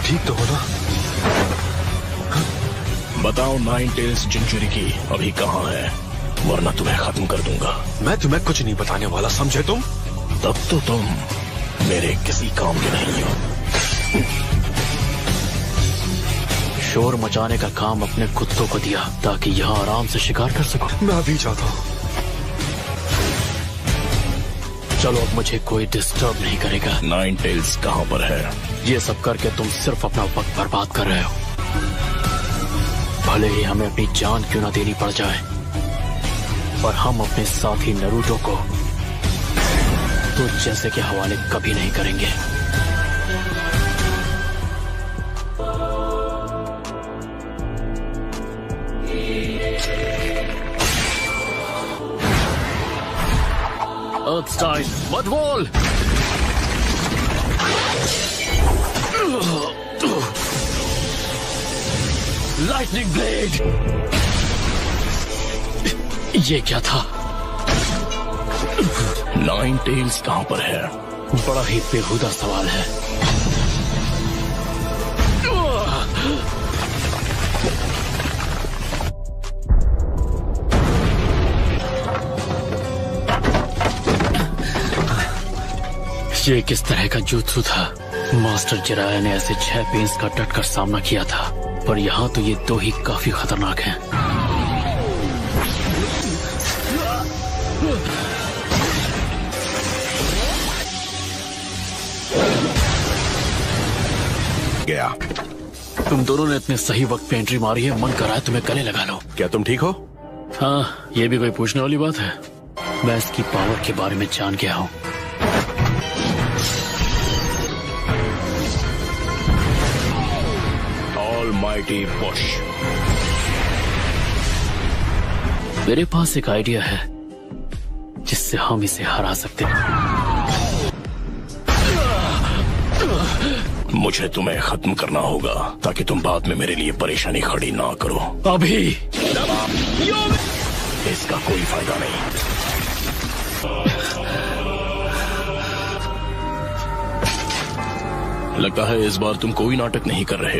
ठीक तो हो ना? बताओ नाइन टेल्स जिंजुरिकी अभी कहाँ है, वरना तुम्हें खत्म कर दूंगा। मैं तुम्हें कुछ नहीं बताने वाला, समझे तुम? तब तो तुम मेरे किसी काम के नहीं हो। शोर मचाने का काम अपने कुत्तों को दिया ताकि यहाँ आराम से शिकार कर सको। मैं अभी जाता हूँ। चलो, अब मुझे कोई डिस्टर्ब नहीं करेगा। नाइन टेल्स कहाँ पर है? ये सब करके तुम सिर्फ अपना वक्त बर्बाद कर रहे हो। भले ही हमें अपनी जान क्यों ना देनी पड़ जाए, पर हम अपने साथी नरूटो को तो जैसे के हवाले कभी नहीं करेंगे। Earthstein, Mudwall! Lightning Blade! ये क्या था? नाइन टेल्स कहाँ पर है? बड़ा ही बेहुदा सवाल है। ये किस तरह का jutsu था? मास्टर जिराया ने ऐसे 6 पेंस का डटकर सामना किया था, पर यहाँ तो ये 2 ही काफी खतरनाक हैं। गया। तुम दोनों ने इतने सही वक्त पे एंट्री मारी है, मन कर रहा है तुम्हें गले लगा लो। क्या तुम ठीक हो? हाँ, ये भी कोई पूछने वाली बात है? मैं इसकी पावर के बारे में जान गया हूँ। Almighty push. मेरे पास एक आइडिया है जिससे हम इसे हरा सकते हैं। मुझे तुम्हें खत्म करना होगा ताकि तुम बाद में मेरे लिए परेशानी खड़ी ना करो। अभी इसका कोई फायदा नहीं। लगता है इस बार तुम कोई नाटक नहीं कर रहे।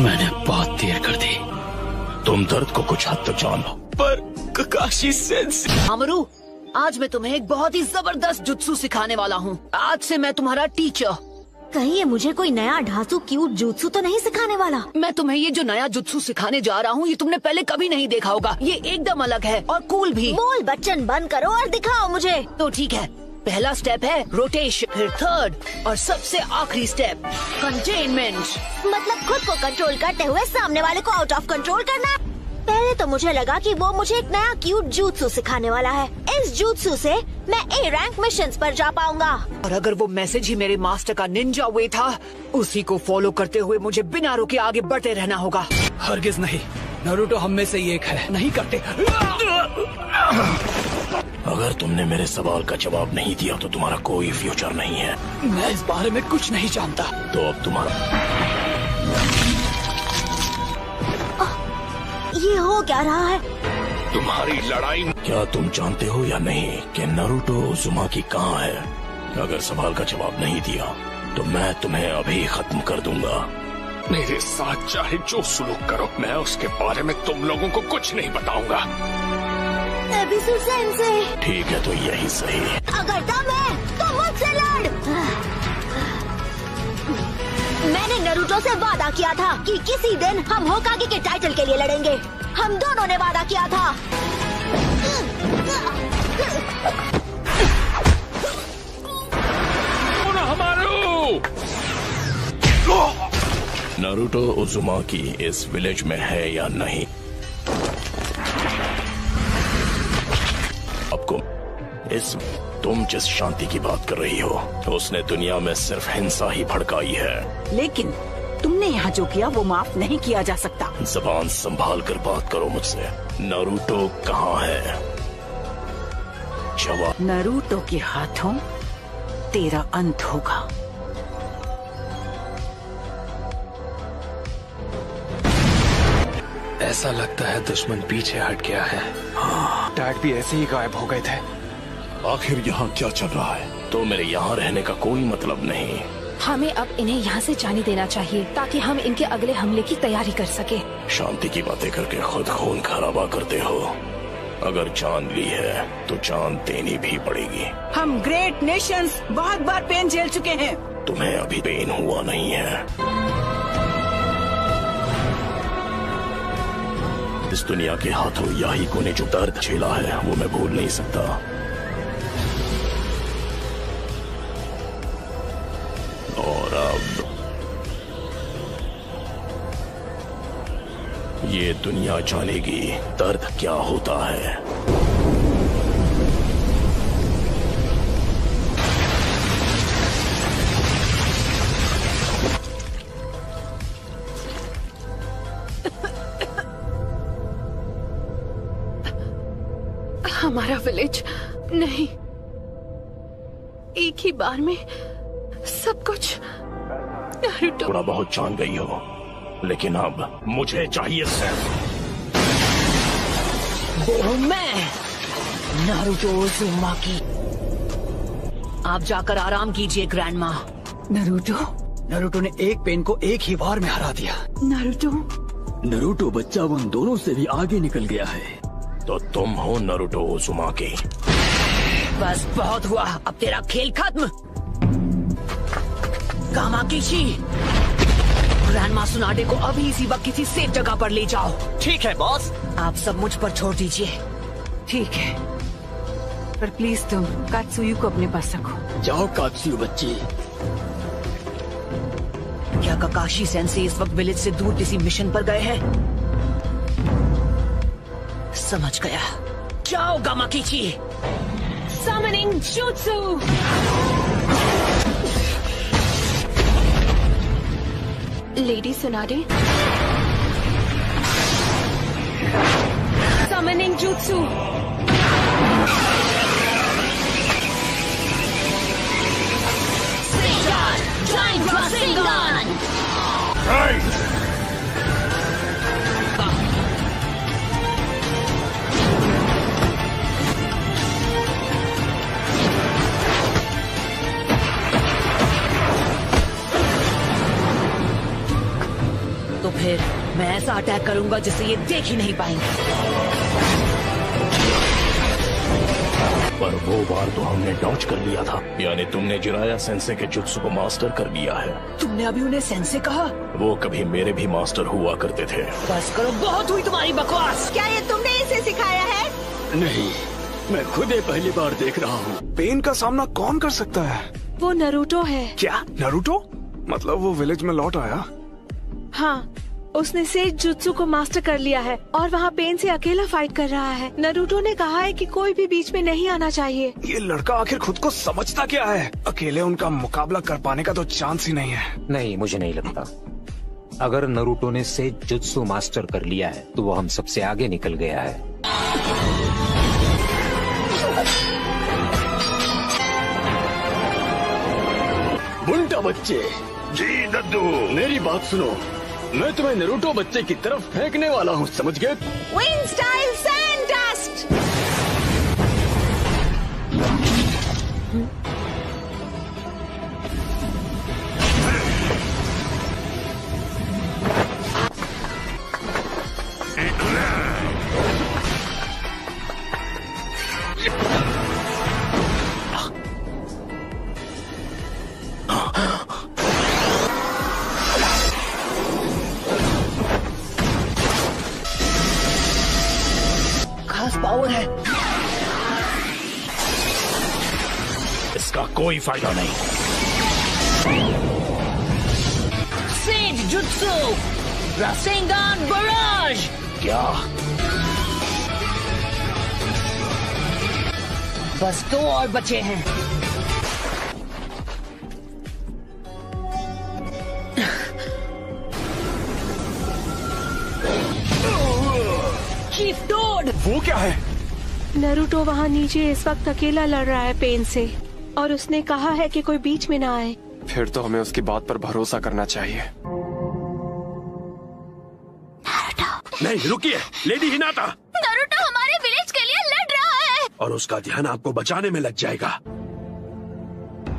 मैंने बहुत देर कर दी। तुम दर्द को कुछ हद तक जानो, पर ककाशी सेंसेई। अमरू, आज मैं तुम्हें एक बहुत ही जबरदस्त जुत्सु सिखाने वाला हूँ। आज से मैं तुम्हारा टीचर। कहीं ये मुझे कोई नया ढांसू क्यूट जुत्सु तो नहीं सिखाने वाला? मैं तुम्हें ये जो नया जुत्सु सिखाने जा रहा हूँ, ये तुमने पहले कभी नहीं देखा होगा। ये एकदम अलग है और कूल भी। बोल बच्चन बंद करो और दिखाओ मुझे। तो ठीक है, पहला स्टेप है रोटेशन, फिर थर्ड और सबसे आखिरी स्टेप कंटेनमेंट। मतलब खुद को कंट्रोल करते हुए सामने वाले को आउट ऑफ कंट्रोल करना। पहले तो मुझे लगा कि वो मुझे एक नया क्यूट जुत्सु सिखाने वाला है। इस जुत्सु से मैं ए रैंक मिशंस पर जा पाऊंगा। और अगर वो मैसेज ही मेरे मास्टर का निंजा वे था, उसी को फॉलो करते हुए मुझे बिना रुके आगे बढ़ते रहना होगा। हरगिज नहीं, नारुतो हम में से ही एक है। नहीं करते। अगर तुमने मेरे सवाल का जवाब नहीं दिया तो तुम्हारा कोई फ्यूचर नहीं है। मैं इस बारे में कुछ नहीं जानता। तो अब तुम्हारा ये हो क्या रहा है? तुम्हारी लड़ाई। क्या तुम जानते हो या नहीं कि नारुतो उज़ुमाकी कहाँ है? अगर सवाल का जवाब नहीं दिया तो मैं तुम्हें अभी खत्म कर दूंगा। मेरे साथ चाहे जो सुलूक करो, मैं उसके बारे में तुम लोगों को कुछ नहीं बताऊंगा। एबिसु सेंसेई। ठीक है, तो यही सही। अगर दम है तो मुझसे लड़। मैंने नारुतो से वादा किया था कि किसी दिन हम होकागे के टाइटल के लिए लड़ेंगे। हम दोनों ने वादा किया था। नारुतो उज़ुमाकी इस विलेज में है या नहीं? आपको तुम जिस शांति की बात कर रही हो, उसने दुनिया में सिर्फ हिंसा ही भड़काई है। लेकिन तुमने यहाँ जो किया वो माफ नहीं किया जा सकता। जबान संभाल कर बात करो मुझसे। नारुतो कहाँ है? जवाब। नारुतो के हाथों तेरा अंत होगा। ऐसा लगता है दुश्मन पीछे हट गया है। हाँ, डैड भी ऐसे ही गायब हो गए थे। आखिर यहाँ क्या चल रहा है? तो मेरे यहाँ रहने का कोई मतलब नहीं। हमें अब इन्हें यहाँ से जाने देना चाहिए ताकि हम इनके अगले हमले की तैयारी कर सके। शांति की बातें करके खुद खून खराबा करते हो। अगर जान ली है तो जान देनी भी पड़ेगी। हम ग्रेट नेशंस बहुत बार पेन झेल चुके हैं। तुम्हें अभी पेन हुआ नहीं है। इस दुनिया के हाथों याहिको ने जो दर्द झेला है वो मैं भूल नहीं सकता। और अब ये दुनिया जानेगी दर्द क्या होता है। हमारा विलेज नहीं, एक ही बार में सब कुछ। नारुतो, थोड़ा बहुत जान गई हो, लेकिन अब मुझे चाहिए सिर्फ वो हूँ मैं, नारुतो उज़ुमाकी। आप जाकर आराम कीजिए ग्रैंडमा। नरूटो ने एक पेन को एक ही बार में हरा दिया। नरूटो बच्चा उन दोनों से भी आगे निकल गया है। तो तुम हो नारुतो उज़ुमाकी। बस बहुत हुआ, अब तेरा खेल खत्म। कामाकिशी, ग्रैंडमा सुनाडे को अभी इसी वक्त किसी सेफ जगह पर ले जाओ। ठीक है बॉस। आप सब मुझ पर छोड़ दीजिए। ठीक है, पर प्लीज तुम कात्सुयु को अपने पास रखो। जाओ कात्सुयु बच्ची। क्या ककाशी सेंसे इस वक्त विलेज से दूर किसी मिशन पर गए हैं? समझ गया। जाओ गामाकिची। Summoning Jutsu! Lady Tsunade. Summoning Jutsu! Rasengan! Giant Rasengan! तो फिर मैं ऐसा अटैक करूंगा जिसे ये देख ही नहीं पाएंगे। पर वो बार तो हमने डॉज कर लिया था। यानी तुमने जिराया सेंसे के जुत्सु को मास्टर कर लिया है। तुमने अभी उन्हें सेंसे कहा? वो कभी मेरे भी मास्टर हुआ करते थे। बस करो, बहुत हुई तुम्हारी बकवास। क्या ये तुमने इसे सिखाया है? नहीं, मैं खुद ही पहली बार देख रहा हूँ। पेन का सामना कौन कर सकता है? वो नरूटो है। क्या नारुतो? मतलब वो विलेज में लौट आया? हाँ, उसने सेज जुत्सु को मास्टर कर लिया है और वहाँ पेन से अकेला फाइट कर रहा है। नरूटो ने कहा है कि कोई भी बीच में नहीं आना चाहिए। ये लड़का आखिर खुद को समझता क्या है? अकेले उनका मुकाबला कर पाने का तो चांस ही नहीं है। नहीं, मुझे नहीं लगता। अगर नरूटो ने सेज जुत्सु मास्टर कर लिया है तो वो हम सबसे आगे निकल गया है। बुंटा बच्चे। जी दद्दू। मेरी बात सुनो, मैं तुम्हें नरूटो बच्चे की तरफ फेंकने वाला हूँ, समझ गए? Wind style sand dust! Power है। इसका कोई फायदा नहीं। सेज जुत्सु रासेंगान बराज। क्या? बस 2 और बचे हैं। चीफ डोड। वो क्या है? नरूटो वहाँ नीचे इस वक्त अकेला लड़ रहा है पेन से और उसने कहा है कि कोई बीच में ना आए। फिर तो हमें उसकी बात पर भरोसा करना चाहिए। नहीं, रुकिए लेडी हिनाता। नारुतो हमारे विलेज के लिए लड़ रहा है और उसका ध्यान आपको बचाने में लग जाएगा।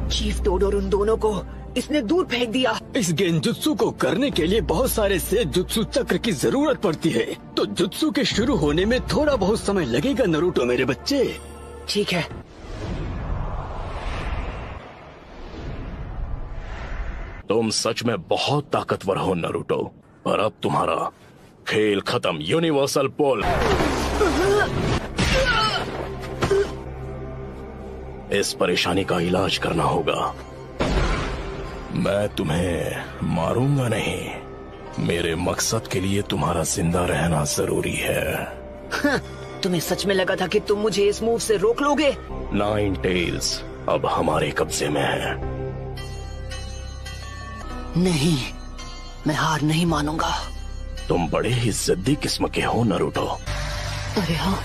चीफ टोड और उन दोनों को इसने दूर फेंक दिया। इस गेंजुत्सु को करने के लिए बहुत सारे सेजुत्सु चक्र की जरूरत पड़ती है, तो जुत्सु के शुरू होने में थोड़ा बहुत समय लगेगा नरूटो मेरे बच्चे। ठीक है। तुम सच में बहुत ताकतवर हो नरूटो, पर अब तुम्हारा खेल खत्म। यूनिवर्सल पोल। इस परेशानी का इलाज करना होगा। मैं तुम्हें मारूंगा नहीं। मेरे मकसद के लिए तुम्हारा जिंदा रहना जरूरी है। तुम्हें सच में लगा था कि तुम मुझे इस मूव से रोक लोगे? नाइन टेल्स अब हमारे कब्जे में है। नहीं, मैं हार नहीं मानूंगा। तुम बड़े ही जिद्दी किस्म के हो नरूटो। अरे हाँ,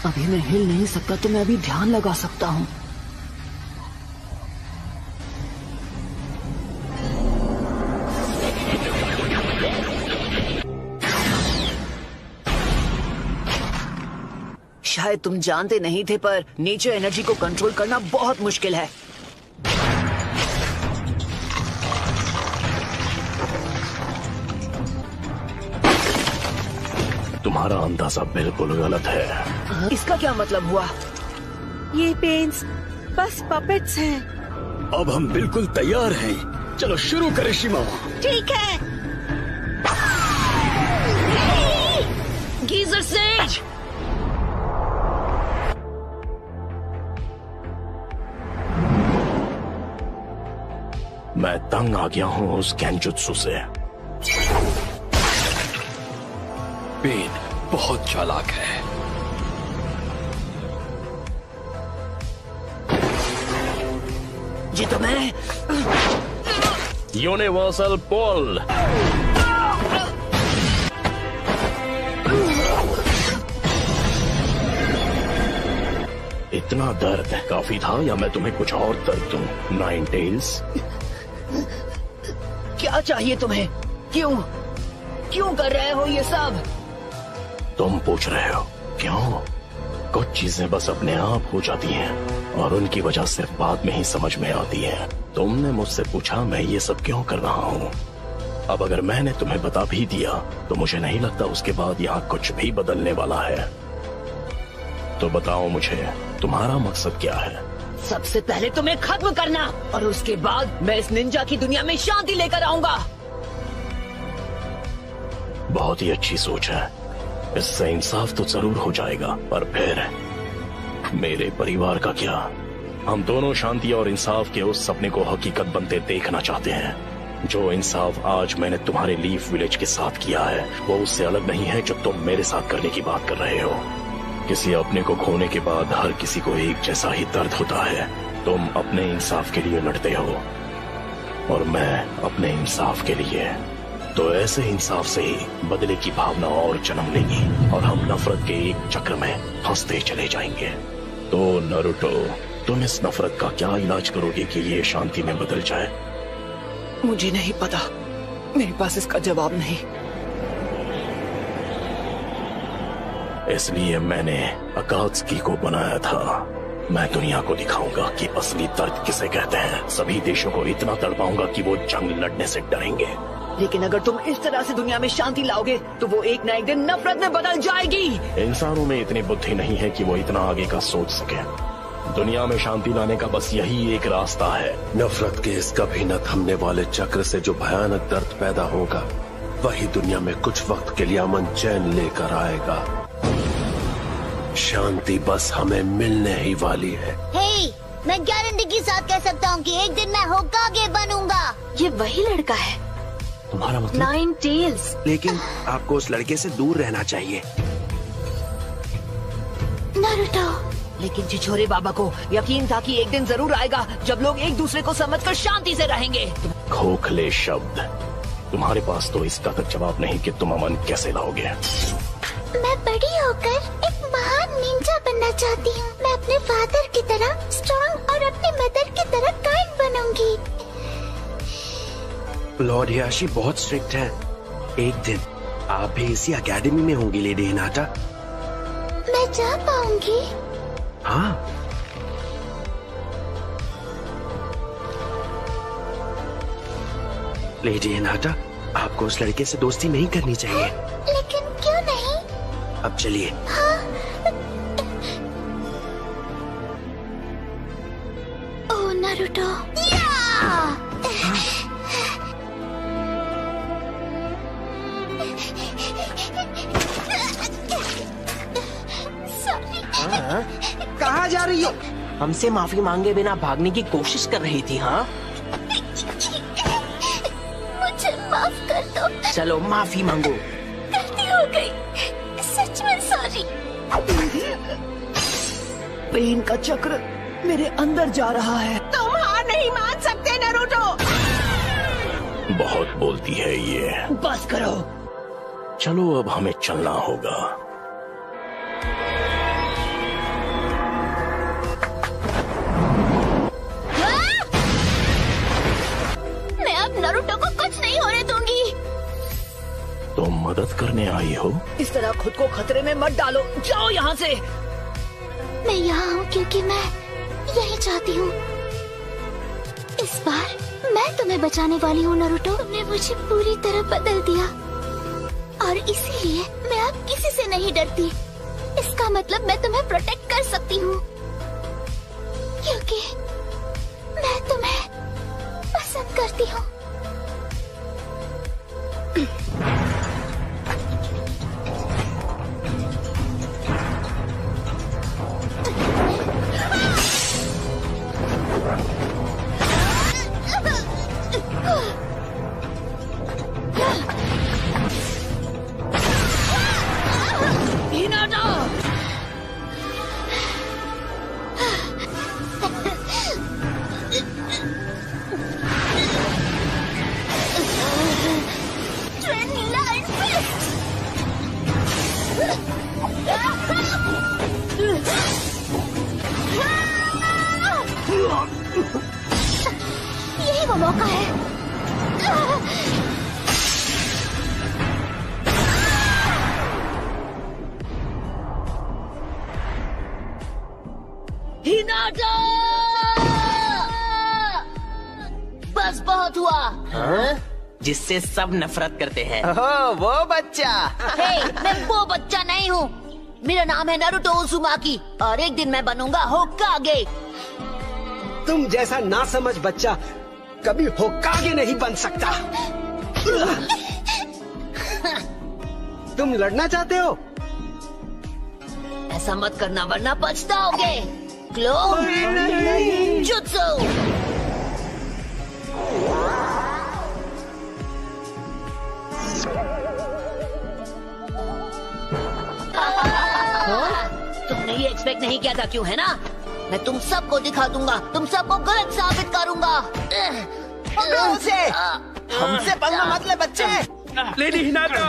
अभी मैं हिल नहीं सकता तो मैं अभी ध्यान लगा सकता हूँ। शायद तुम जानते नहीं थे, पर नेचर एनर्जी को कंट्रोल करना बहुत मुश्किल है। तुम्हारा अंदाजा बिल्कुल गलत है। इसका क्या मतलब हुआ? ये पेंस बस पपेट्स हैं। अब हम बिल्कुल तैयार हैं। चलो शुरू करें शिमा। ठीक है। Geyser says. मैं तंग आ गया हूँ उस गेंजुत्सु से। पेन बहुत चालाक है। ये तो मैं। यूनिवर्सल पोल। इतना दर्द काफी था या मैं तुम्हें कुछ और दर्द दूं? Nine tails. क्या चाहिए तुम्हें? क्यों कर रहे हो ये सब? तुम पूछ रहे हो क्यों? कुछ चीजें बस अपने आप हो जाती हैं और उनकी वजह सिर्फ बाद में ही समझ में आती है। तुमने मुझसे पूछा मैं ये सब क्यों कर रहा हूँ। अब अगर मैंने तुम्हें बता भी दिया तो मुझे नहीं लगता उसके बाद यहाँ कुछ भी बदलने वाला है। तो बताओ मुझे तुम्हारा मकसद क्या है? सबसे पहले तुम्हें खत्म करना, और उसके बाद मैं इस निंजा की दुनिया में शांति लेकर आऊंगा। बहुत ही अच्छी सोच है। इससे इंसाफ तो जरूर हो जाएगा, पर फिर मेरे परिवार का क्या? हम दोनों शांति और इंसाफ के उस सपने को हकीकत बनते देखना चाहते हैं। जो इंसाफ आज मैंने तुम्हारे लीफ विलेज के साथ किया है वो उससे अलग नहीं है जो तुम मेरे साथ करने की बात कर रहे हो। किसी अपने को खोने के बाद हर किसी को एक जैसा ही दर्द होता है। तुम अपने इंसाफ के लिए लड़ते हो और मैं अपने इंसाफ के लिए। तो ऐसे इंसाफ से ही बदले की भावना और जन्म लेगी और हम नफरत के एक चक्र में फंसते चले जाएंगे। तो नरूटो, तुम इस नफरत का क्या इलाज करोगे कि ये शांति में बदल जाए? मुझे नहीं पता, मेरे पास इसका जवाब नहीं। इसलिए मैंने अकात्सुकी को बनाया था। मैं दुनिया को दिखाऊंगा कि असली दर्द किसे कहते हैं। सभी देशों को इतना तड़पाऊंगा कि वो जंग लड़ने से डरेंगे। लेकिन अगर तुम इस तरह से दुनिया में शांति लाओगे तो वो एक न एक दिन नफरत में बदल जाएगी। इंसानों में इतनी बुद्धि नहीं है कि वो इतना आगे का सोच सके। दुनिया में शांति लाने का बस यही एक रास्ता है। नफरत के इस कभी न थमने वाले चक्र से जो भयानक दर्द पैदा होगा वही दुनिया में कुछ वक्त के लिए अमन चैन लेकर आएगा। शांति बस हमें मिलने ही वाली है। हे, मैं गारंटी के साथ कह सकता हूँ कि एक दिन मैं होकागे बनूंगा। ये वही लड़का है, तुम्हारा मतलब? Nine tails. लेकिन आपको उस लड़के से दूर रहना चाहिए। नारुतो। लेकिन छिछोरे बाबा को यकीन था कि एक दिन जरूर आएगा जब लोग एक दूसरे को समझकर शांति से रहेंगे। खोखले शब्द। तुम्हारे पास तो इसका तक जवाब नहीं कि तुम अमन कैसे लाओगे। मैं बड़ी होकर एक महान निंजा बनना चाहती हूँ। मैं अपने फादर की तरह स्ट्रॉन्ग और अपनी मदर की तरह काइंड बनूंगी। लॉर्ड हियाशी बहुत स्ट्रिक्ट है। एक दिन आप भी इसी एकेडमी में होंगी लेडी हिनाटा। मैं जा पाऊंगी? हाँ। लेडी हिनाटा, आपको उस लड़के से दोस्ती नहीं करनी चाहिए। लेकिन क्यों नहीं? अब चलिए। ओह नारुतो। कहाँ जा रही हो? हमसे माफी मांगे बिना भागने की कोशिश कर रही थी। हाँ, मुझे माफ कर दो। चलो माफी मांगो। गलती हो गई, सच में सॉरी। पेन का चक्र मेरे अंदर जा रहा है। तुम हार नहीं मान सकते नारुतो। बहुत बोलती है ये। बस करो। चलो अब हमें चलना होगा। मैं अब नारुतो को कुछ नहीं होने दूंगी। तुम मदद करने आई हो? इस तरह खुद को खतरे में मत डालो। जाओ यहाँ से। मैं यहाँ हूँ क्योंकि मैं यही चाहती हूँ। इस बार मैं तुम्हें बचाने वाली हूँ नारुतो। तुमने मुझे पूरी तरह बदल दिया और इसीलिए मैं अब किसी से नहीं डरती। इसका मतलब मैं तुम्हें प्रोटेक्ट कर सकती हूँ क्योंकि मैं तुम्हें पसंद करती हूँ। यही वो मौका है। हिनाटा! बस बहुत हुआ। हाँ? जिससे सब नफरत करते हैं। वो बच्चा। मैं वो बच्चा नहीं हूँ। मेरा नाम है नारुतो उज़ुमाकी और एक दिन मैं बनूंगा होकागे। तुम जैसा नासमझ बच्चा कभी होकागे नहीं बन सकता। तुम लड़ना चाहते हो? ऐसा मत करना वरना पछताओगे। Clone jutsu. तुमने ये एक्सपेक्ट नहीं किया था, क्यों है ना? मैं तुम सबको दिखा दूंगा, तुम सबको गलत साबित करूंगा। हमसे पंगा मत ले बच्चे। लेडी हिनाटा,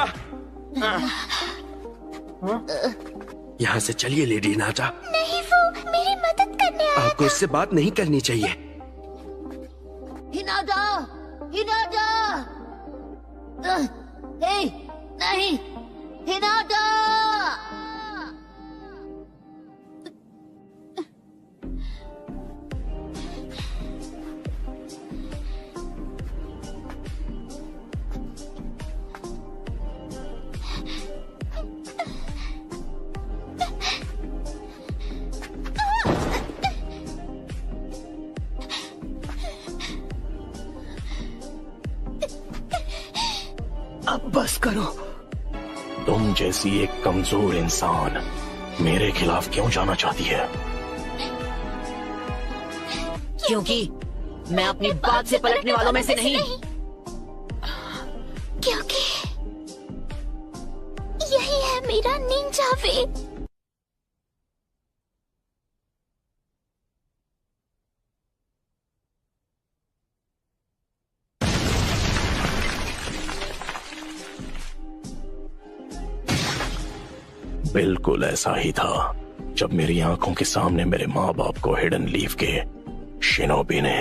यहाँ से चलिए लेडी हिनाटा। नहीं, वो मेरी मदद करने आया। आपको इससे बात नहीं करनी चाहिए। हिनाटा, हिनाटा, हे, नहीं, हिनाटा। अब बस करो। तुम जैसी एक कमजोर इंसान मेरे खिलाफ क्यों जाना चाहती है? क्योंकि मैं अपनी बात से पलटने वालों में से नहीं। क्योंकि यही है मेरा निंजा वे। बिल्कुल ऐसा ही था जब मेरी आंखों के सामने मेरे माँ बाप को हिडन लीफ के शिनोबी ने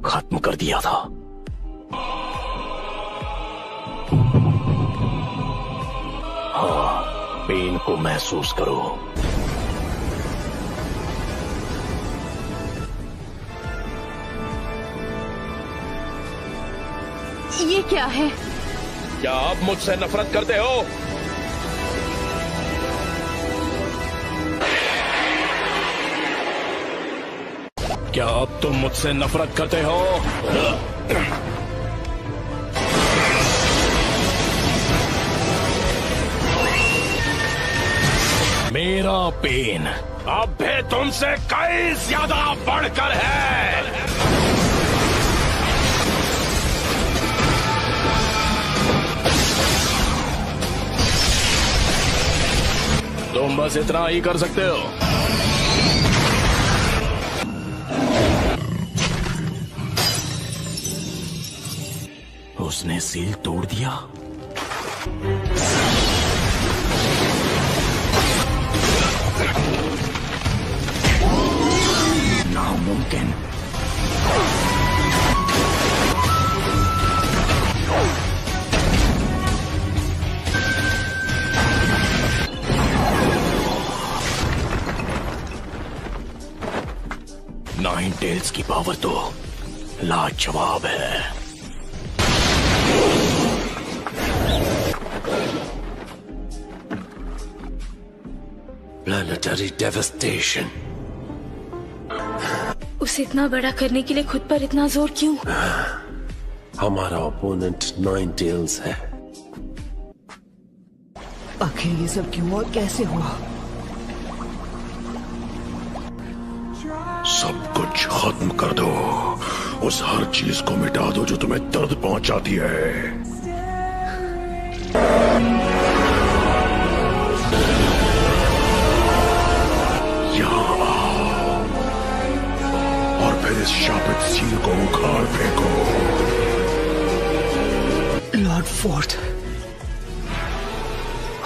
खत्म कर दिया था। हाँ, पेन को महसूस करो। ये क्या है? क्या आप मुझसे नफरत करते हो? क्या अब तुम मुझसे नफरत करते हो? मेरा पेन अब भी तुमसे कई ज्यादा बढ़कर है। तुम बस इतना ही कर सकते हो। उसने सील तोड़ दिया। नामुमकिन। नाइन टेल्स की पावर तो लाजवाब है। Planetary devastation. उसे इतना बड़ा करने के लिए खुद पर इतना जोर क्यों? हमारा ओपोनेंट नाइन टेल्स है। आखिर ये सब क्यों और कैसे हुआ? सब कुछ खत्म कर दो। उस हर चीज को मिटा दो जो तुम्हें दर्द पहुंचाती है। यहाँ आओ और फिर इस शापित सील को उखाड़ फेंको। Lord fourth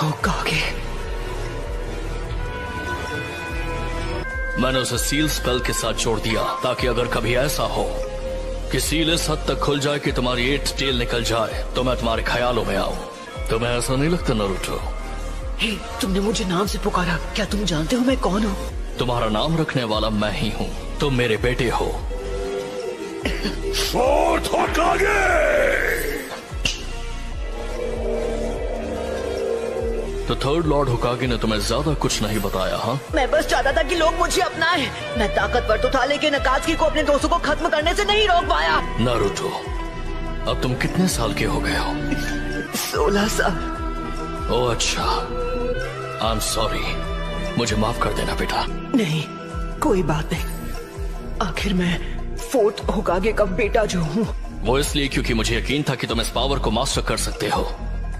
होकागे। मैंने उसे सील स्पेल के साथ जोड़ दिया ताकि अगर कभी ऐसा हो कि सील इस हद तक खुल जाए कि तुम्हारी 8 टेल निकल जाए तो मैं तुम्हारे ख्यालों में आऊं। तुम्हें ऐसा नहीं लगता नरूटो? हे, तुमने मुझे नाम से पुकारा। क्या तुम जानते हो मैं कौन हूँ? तुम्हारा नाम रखने वाला मैं ही हूँ। तुम मेरे बेटे हो। फोर्थ होकागे। तो थर्ड लॉर्ड होकागे ने तुम्हें ज्यादा कुछ नहीं बताया? हाँ, मैं बस चाहता था कि लोग मुझे अपनाएं। मैं ताकतवर तो था लेकिन अकात्सुकी को अपने दोस्तों को खत्म करने से नहीं रोक पाया। नारुतो, अब तुम कितने साल के हो गए हो? 16 साल। ओह अच्छा, आई एम सॉरी। मुझे माफ कर देना बेटा। नहीं, कोई बात नहीं। आखिर मैं फोर्थ होकागे का बेटा जो हूँ। वो इसलिए क्योंकि मुझे यकीन था कि तुम इस पावर को मास्टर कर सकते हो।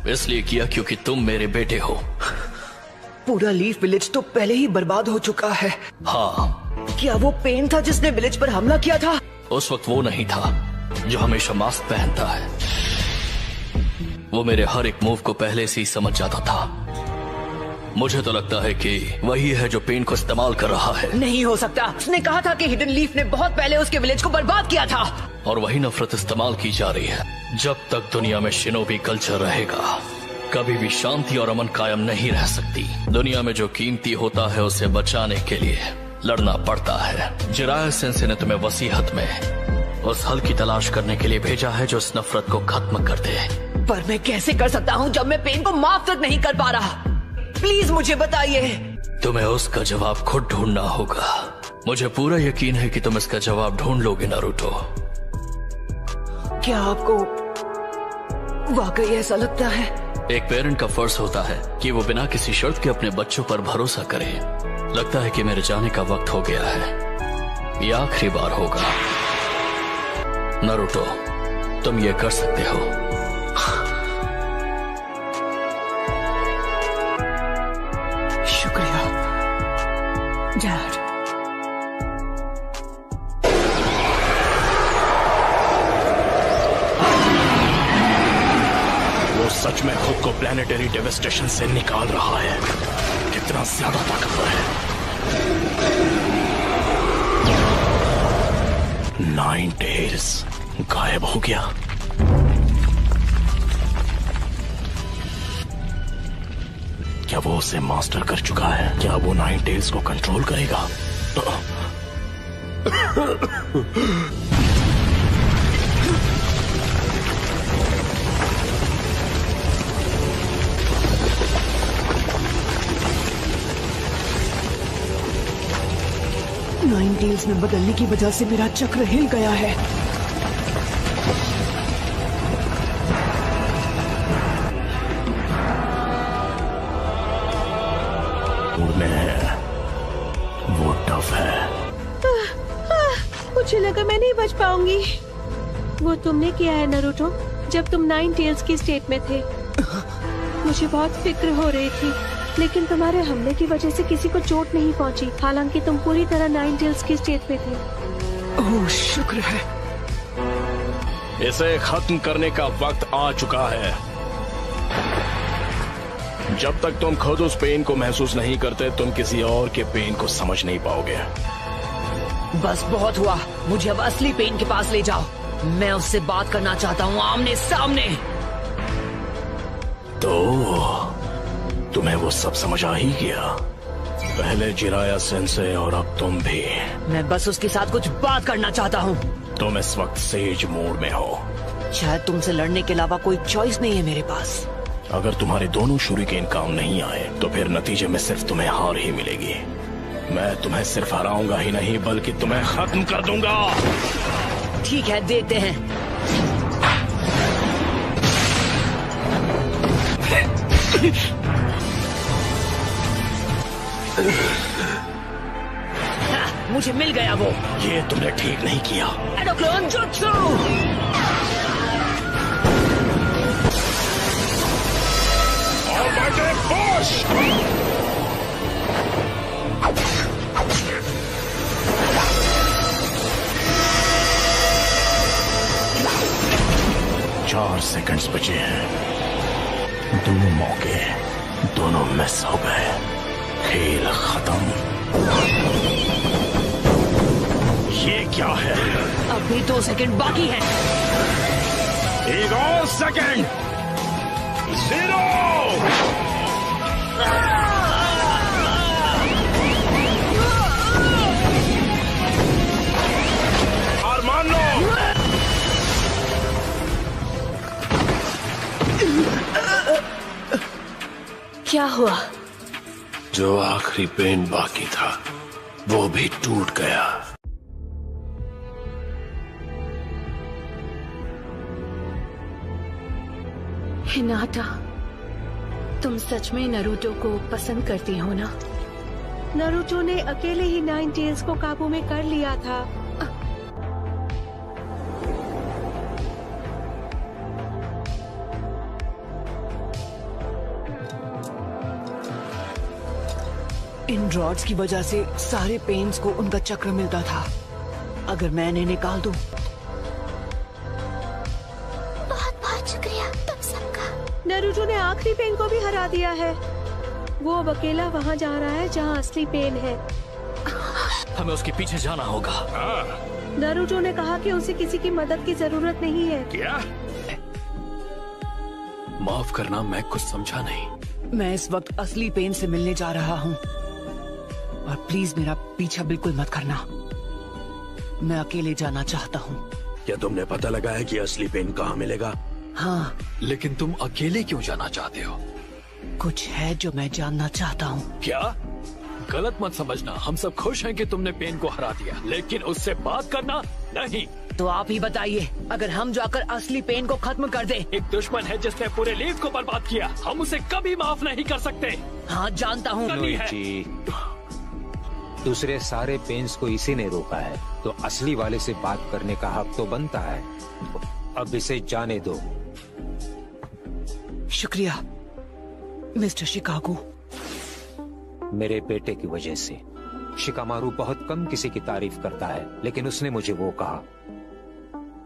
इसलिए किया क्योंकि तुम मेरे बेटे हो। पूरा लीफ विलेज तो पहले ही बर्बाद हो चुका है। हाँ। क्या वो पेन था जिसने विलेज पर हमला किया था? उस वक्त वो नहीं था जो हमेशा मास्क पहनता है। वो मेरे हर एक मूव को पहले से ही समझ जाता था। मुझे तो लगता है कि वही है जो पेन को इस्तेमाल कर रहा है। नहीं हो सकता। उसने कहा था कि हिडन लीफ ने बहुत पहले उसके विलेज को बर्बाद किया था। और वही नफरत इस्तेमाल की जा रही है। जब तक दुनिया में शिनोबी कल्चर रहेगा कभी भी शांति और अमन कायम नहीं रह सकती। दुनिया में जो कीमती होता है उसे बचाने के लिए लड़ना पड़ता है। जिराया सेंसे ने तुम्हें वसीहत में उस हल की तलाश करने के लिए भेजा है जो इस नफरत को खत्म कर दे। पर मैं कैसे कर सकता हूँ जब मैं पेन को माफ तक नहीं कर पा रहा? प्लीज मुझे बताइए। तुम्हें उसका जवाब खुद ढूंढना होगा। मुझे पूरा यकीन है कि तुम इसका जवाब ढूंढ लोगे नारुतो। क्या आपको वाकई ऐसा लगता है? एक पेरेंट का फर्ज होता है कि वो बिना किसी शर्त के अपने बच्चों पर भरोसा करे। लगता है कि मेरे जाने का वक्त हो गया है। ये आखिरी बार होगा। नारुतो, तुम ये कर सकते हो। शुक्रिया डैड। वो सच में खुद को प्लैनेटरी डेवस्टेशन से निकाल रहा है। कितना ज्यादा ताकतवर है। 9 टेल्स गायब हो गया। क्या वो उसे मास्टर कर चुका है? क्या वो 9 टेल्स को कंट्रोल करेगा? नाइन टेल्स में बदलने की वजह से मेरा चक्र हिल गया है। में है, वो टफ है। मुझे लगा मैं नहीं बच पाऊंगी। वो तुमने किया है नरूटो, जब तुम नाइन टेल्स की स्टेट में थे। मुझे बहुत फिक्र हो रही थी, लेकिन तुम्हारे हमले की वजह से किसी को चोट नहीं पहुंची, हालांकि तुम पूरी तरह नाइन टेल्स की स्टेट में थे। ओह शुक्र है। इसे खत्म करने का वक्त आ चुका है। जब तक तुम खुद उस पेन को महसूस नहीं करते, तुम किसी और के पेन को समझ नहीं पाओगे। बस बहुत हुआ, मुझे अब असली पेन के पास ले जाओ। मैं उससे बात करना चाहता हूँ, आमने सामने। तो तुम्हें वो सब समझ आ ही गया। पहले जिराया सेंसे और अब तुम भी। मैं बस उसके साथ कुछ बात करना चाहता हूँ। तुम इस वक्त सेज मोड में हो। शायद तुमसे लड़ने के अलावा कोई चॉइस नहीं है मेरे पास। अगर तुम्हारे दोनों शूरिकेन काम नहीं आए तो फिर नतीजे में सिर्फ तुम्हें हार ही मिलेगी। मैं तुम्हें सिर्फ हराऊंगा ही नहीं, बल्कि तुम्हें खत्म कर दूंगा। ठीक है, देखते हैं। मुझे मिल गया वो। ये तुमने ठीक नहीं किया। एडोक्लोन जुत्सु। पुश। 4 सेकंड्स बचे हैं। दोनों मौके, दोनों मिस हो गए। खेल खत्म। ये क्या है? अब भी 2 सेकंड बाकी हैं। एक और सेकंड। 0। हार मान लो। क्या हुआ? जो आखिरी पेन बाकी था वो भी टूट गया। हिनाटा, तुम सच में नरूटो को पसंद करती हो ना? नरूटो ने अकेले ही नाइन टेल्स को काबू में कर लिया था। इन रॉड्स की वजह से सारे पेन्स को उनका चक्र मिलता था। अगर मैं इन्हें निकाल दूं। बहुत बहुत शुक्रिया तुम सबका। नरूटो ने आखिरी पेन को भी हरा दिया है। वो अब अकेला वहाँ जा रहा है जहाँ असली पेन है। हमें उसके पीछे जाना होगा। नरूटो ने कहा कि उसे किसी की मदद की जरूरत नहीं है। क्या? माफ करना, मैं कुछ समझा नहीं। मैं इस वक्त असली पेन से मिलने जा रहा हूँ, और प्लीज मेरा पीछा बिल्कुल मत करना। मैं अकेले जाना चाहता हूँ। क्या तुमने पता लगाया कि असली पेन कहाँ मिलेगा? हाँ, लेकिन तुम अकेले क्यों जाना चाहते हो? कुछ है जो मैं जानना चाहता हूँ। क्या? गलत मत समझना, हम सब खुश हैं कि तुमने पेन को हरा दिया, लेकिन उससे बात करना नहीं। तो आप ही बताइए, अगर हम जाकर असली पेन को खत्म कर दे। एक दुश्मन है जिसने पूरे लीग को बर्बाद किया, हम उसे कभी माफ नहीं कर सकते। हाँ जानता हूँ। दूसरे सारे पेन्स को इसी ने रोका है, तो असली वाले से बात करने का हक तो बनता है। अब इसे जाने दो। शुक्रिया मिस्टर शिकागो। मेरे बेटे की वजह से शिकामारू बहुत कम किसी की तारीफ करता है, लेकिन उसने मुझे वो कहा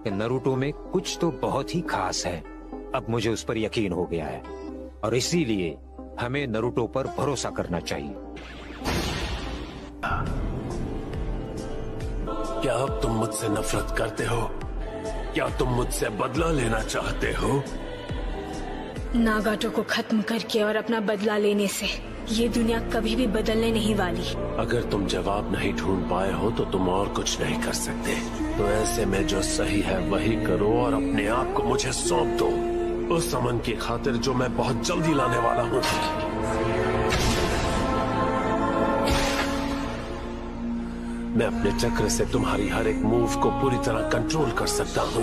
कि नरूटो में कुछ तो बहुत ही खास है। अब मुझे उस पर यकीन हो गया है, और इसीलिए हमें नरूटो पर भरोसा करना चाहिए। क्या अब तुम मुझसे नफरत करते हो? क्या तुम मुझसे बदला लेना चाहते हो? नागाटो को खत्म करके और अपना बदला लेने से ये दुनिया कभी भी बदलने नहीं वाली। अगर तुम जवाब नहीं ढूंढ पाए हो तो तुम और कुछ नहीं कर सकते। तो ऐसे में जो सही है वही करो और अपने आप को मुझे सौंप दो, उस अमन की खातिर जो मैं बहुत जल्दी लाने वाला हूँ। मैं अपने चक्र से तुम्हारी हर एक मूव को पूरी तरह कंट्रोल कर सकता हूँ।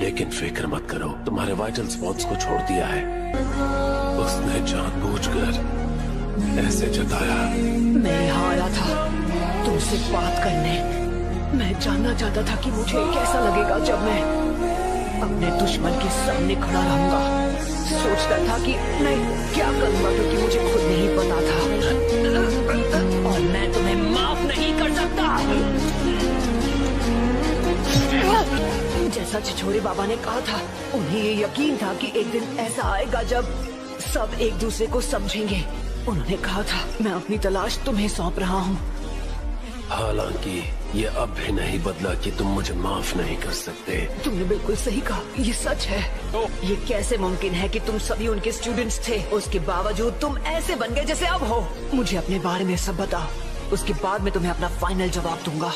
लेकिन फिक्र मत करो, तुम्हारे वाइटल स्पॉट्स को छोड़ दिया है। उसने जानबूझकर ऐसे जताया। मैं यहाँ आया था तुमसे बात करने। मैं जानना चाहता था कि मुझे कैसा लगेगा जब मैं अपने दुश्मन के सामने खड़ा रहूंगा। सोचता था कि मैं क्या करूंगा क्योंकि मुझे खुद नहीं पता था, और मैं तुम्हें माफ नहीं कर सकता। जैसा छिछोरे बाबा ने कहा था, उन्हें ये यकीन था कि एक दिन ऐसा आएगा जब सब एक दूसरे को समझेंगे। उन्होंने कहा था मैं अपनी तलाश तुम्हें सौंप रहा हूँ। हालांकि ये अब भी नहीं बदला कि तुम मुझे माफ नहीं कर सकते। तुमने बिल्कुल सही कहा, ये सच है। ये कैसे मुमकिन है कि तुम सभी उनके स्टूडेंट्स थे, उसके बावजूद तुम ऐसे बन गए जैसे अब हो। मुझे अपने बारे में सब बताओ, उसके बाद मैं तुम्हें अपना फाइनल जवाब दूंगा।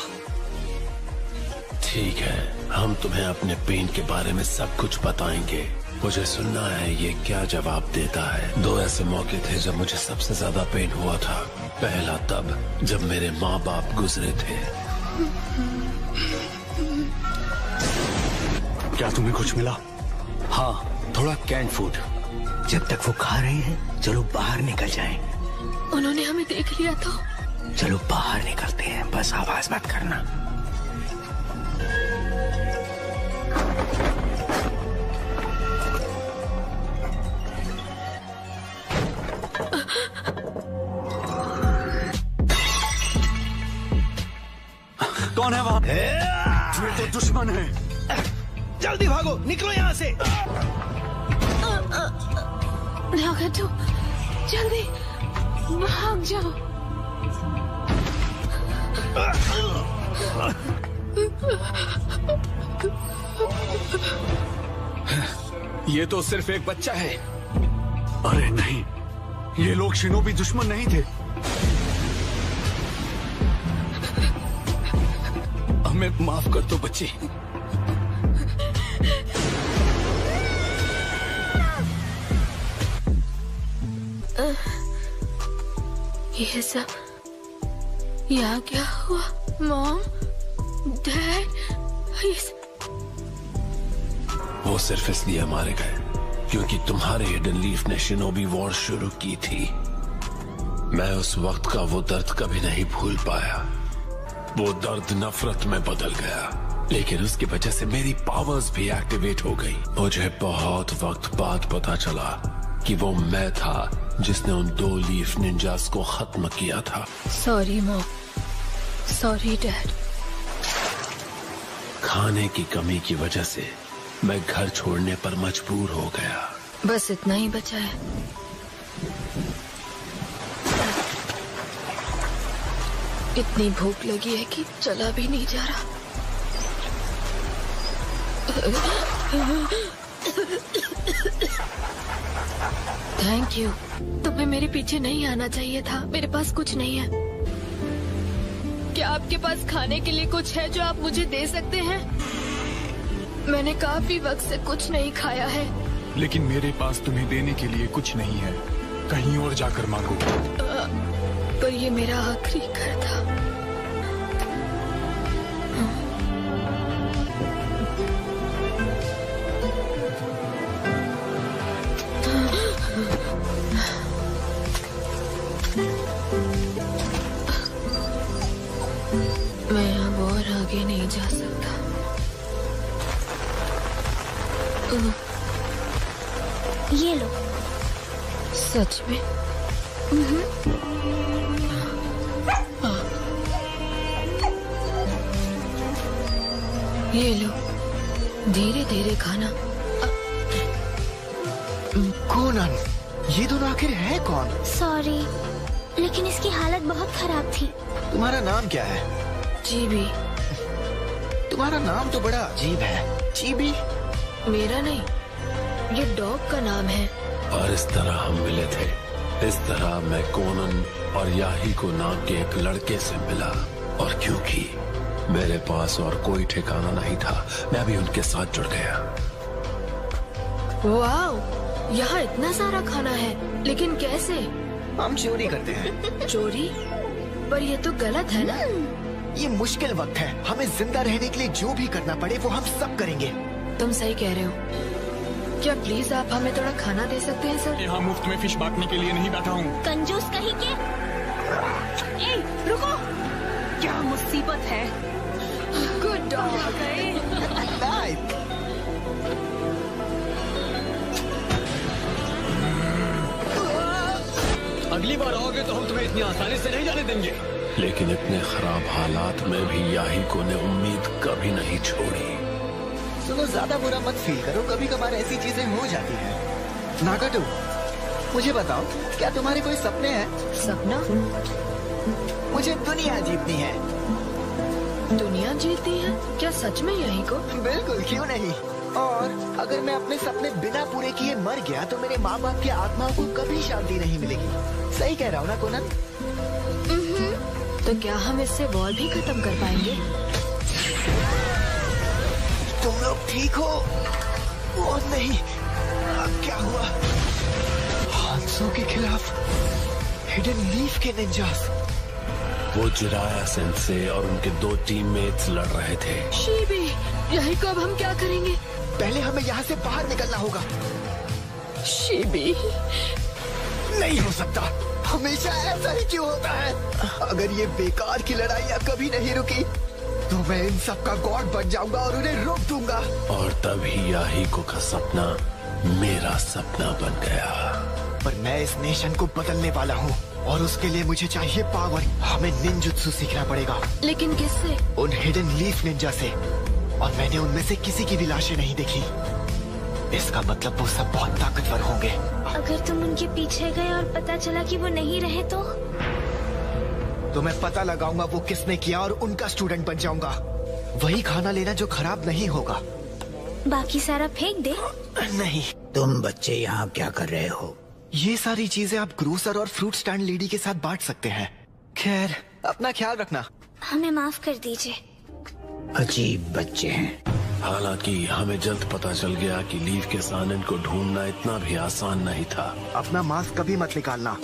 ठीक है, हम तुम्हें अपने पेन के बारे में सब कुछ बताएंगे। मुझे सुनना है ये क्या जवाब देता है। 2 ऐसे मौके थे जब मुझे सबसे ज्यादा पेन हुआ था। पहला तब जब मेरे माँ बाप गुजरे थे। क्या तुम्हें कुछ मिला? हाँ, थोड़ा कैंड फूड। जब तक वो खा रहे हैं, चलो बाहर निकल जाएं। उन्होंने हमें देख लिया तो? चलो बाहर निकलते हैं, बस आवाज मत करना। कौन है वहाँ? ये तो दुश्मन है। जल्दी भागो, निकलो यहाँ से। नागाटो, जल्दी भाग जाओ। ये तो सिर्फ एक बच्चा है। अरे नहीं, ये लोग शिनोबी दुश्मन नहीं थे। हमें माफ कर दो बच्ची। ये सब यहाँ क्या हुआ? मॉम, डैड, वो सिर्फ इसलिए मारे गए क्योंकि तुम्हारे हिडन लीफ ने शिनोबी वॉर शुरू की थी। मैं उस वक्त का वो दर्द कभी नहीं भूल पाया। वो दर्द नफरत में बदल गया, लेकिन उसकी वजह से मेरी पावर्स भी एक्टिवेट हो गई। मुझे बहुत वक्त बाद पता चला कि वो मैं था जिसने उन 2 लीफ निंजास को खत्म किया था। Sorry mom, sorry dad. खाने की कमी की वजह से मैं घर छोड़ने पर मजबूर हो गया। बस इतना ही बचा है। इतनी भूख लगी है कि चला भी नहीं जा रहा। Thank you. तुम्हें मेरे पीछे नहीं आना चाहिए था। मेरे पास कुछ नहीं है। क्या आपके पास खाने के लिए कुछ है जो आप मुझे दे सकते हैं? मैंने काफी वक्त से कुछ नहीं खाया है। लेकिन मेरे पास तुम्हें देने के लिए कुछ नहीं है। कहीं और जाकर मांगो। पर ये मेरा आखिरी घर था। मैं अब और आगे नहीं जा सकता। ये लो। सच में? ये लो, धीरे धीरे खाना। कोनन, ये दोनों आखिर है कौन? सॉरी, लेकिन इसकी हालत बहुत खराब थी। तुम्हारा नाम क्या है? जीबी। तुम्हारा नाम तो बड़ा अजीब है। जीबी? मेरा नहीं, ये डॉग का नाम है। और इस तरह हम मिले थे। इस तरह मैं कोनन और याहिको नाम के एक लड़के से मिला, और क्योंकि मेरे पास और कोई ठिकाना नहीं था, मैं भी उनके साथ जुड़ गया। वाओ, यहाँ इतना सारा खाना है, लेकिन कैसे? हम चोरी करते हैं। चोरी? पर ये तो गलत है ना? ये मुश्किल वक्त है। हमें जिंदा रहने के लिए जो भी करना पड़े वो हम सब करेंगे। तुम सही कह रहे हो। क्या प्लीज आप हमें थोड़ा खाना दे सकते हैं सर? यहाँ मुफ्त में फिश बांटने के लिए नहीं बैठा हूँ। कंजूस कहीं के। ए, रुको, क्या मुसीबत है। Good dog. अगली बार आओगे तो हम तुम्हें इतनी आसानी से नहीं जाने देंगे। लेकिन इतने खराब हालात में भी याहिको ने उम्मीद कभी नहीं छोड़ी। सुनो, ज्यादा बुरा मत फील करो, कभी कभार ऐसी चीजें हो जाती हैं। नागाटो, मुझे बताओ, क्या तुम्हारे कोई सपने हैं? सपना? मुझे दुनिया जीतनी है। दुनिया जीतनी है? क्या सच में याहिको? बिल्कुल, क्यों नहीं। और अगर मैं अपने सपने बिना पूरे किए मर गया तो मेरे माँ बाप की आत्माओं को कभी शांति नहीं मिलेगी। सही कह रहा हूँ ना कोनन? तो क्या हम इससे वॉर भी खत्म कर पाएंगे? तुम लोग ठीक हो? और नहीं, क्या हुआ? हांसो के खिलाफ हिडन लीफ के निंजास। वो जिराया सेंसे और उनके 2 टीममेट्स लड़ रहे थे। शीबी, याहिको अब हम क्या करेंगे? पहले हमें यहाँ से बाहर निकलना होगा। शीबी, नहीं हो सकता। हमेशा ऐसा ही क्यों होता है? अगर ये बेकार की लड़ाइयाँ कभी नहीं रुकी तो मैं इन सब का गॉड बन जाऊंगा और उन्हें रोक दूंगा। और तभी याहिको का सपना मेरा सपना बन गया। पर मैं इस नेशन को बदलने वाला हूँ और उसके लिए मुझे चाहिए पावर। हमें निंजुत्सु सीखना पड़ेगा। लेकिन किससे? उन हिडन लीफ निंजा से। और मैंने उनमें से किसी की भी लाशें नहीं देखी। इसका मतलब वो सब बहुत ताकतवर होंगे। अगर तुम उनके पीछे गए और पता चला कि वो नहीं रहे तो मैं पता लगाऊंगा वो किसने किया और उनका स्टूडेंट बन जाऊंगा। वही खाना लेना जो खराब नहीं होगा। बाकी सारा फेंक दे। नहीं। तुम बच्चे यहाँ क्या कर रहे हो? ये सारी चीजें आप ग्रोसर और फ्रूट स्टैंड लेडी के साथ बांट सकते हैं। खैर, अपना ख्याल रखना। हमें माफ कर दीजिए। अजीब बच्चे हैं। हालांकि हमें जल्द पता चल गया कि लीफ के सानन को ढूंढना इतना भी आसान नहीं था। अपना मास्क कभी मत निकालना।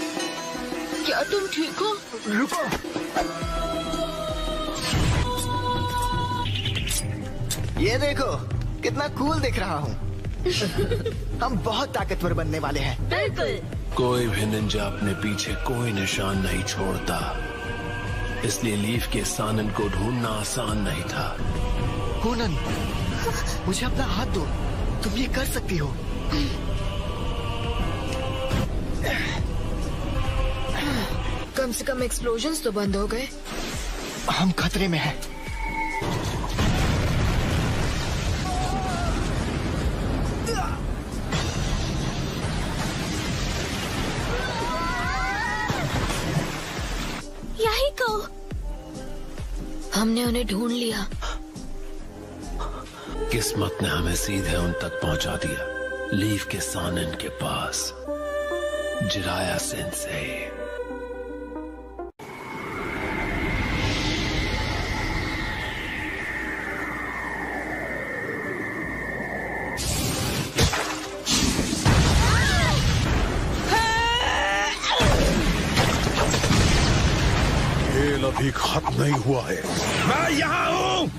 क्या तुम ठीक हो? रुको। ये देखो, कितना कूल दिख रहा हूँ। हम बहुत ताकतवर बनने वाले हैं। बिल्कुल। कोई भी निंजा अपने पीछे कोई निशान नहीं छोड़ता, इसलिए लीफ के सानन को ढूंढना आसान नहीं था। कोनन, मुझे अपना हाथ दो। तुम ये कर सकती हो। कम से कम एक्सप्लोजन्स तो बंद हो गए। हम खतरे में हैं। याहिको, हमने उन्हें ढूंढ लिया। किस्मत ने हमें सीधे उन तक पहुंचा दिया, लीफ के सानन के पास। Jiraiya sense. खेल अभी खत्म नहीं हुआ है। मैं यहाँ हूँ।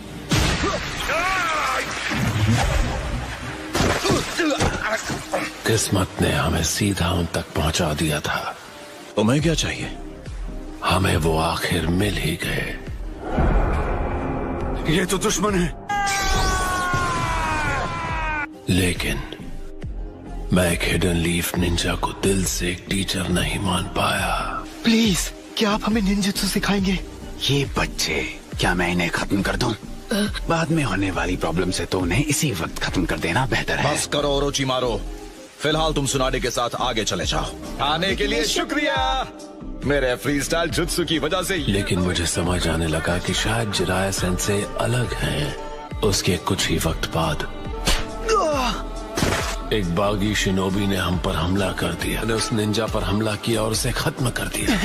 किस्मत ने हमें सीधा उन तक पहुंचा दिया था। तुम्हें क्या चाहिए? हमें वो आखिर मिल ही गए। ये तो दुश्मन है। लेकिन मैं एक हिडन लीफ निंजा को दिल से एक टीचर नहीं मान पाया। प्लीज, क्या आप हमें निंजुत्सु सिखाएंगे? ये बच्चे, क्या मैं इन्हें खत्म कर दूं? बाद में होने वाली प्रॉब्लम से तो उन्हें इसी वक्त खत्म कर देना बेहतर है। बस करो ओरोचिमारो, फिलहाल तुम सुनाडे के साथ आगे चले जाओ। आने के लिए शुक्रिया मेरे फ्री स्टाइल जुत्सु की वजह से। लेकिन मुझे समझ आने लगा कि शायद जिराया सेंसे अलग हैं। उसके कुछ ही वक्त बाद एक बागी शिनोबी ने हम पर हमला कर दिया। ने उस निंजा पर हमला किया और उसे खत्म कर दिया।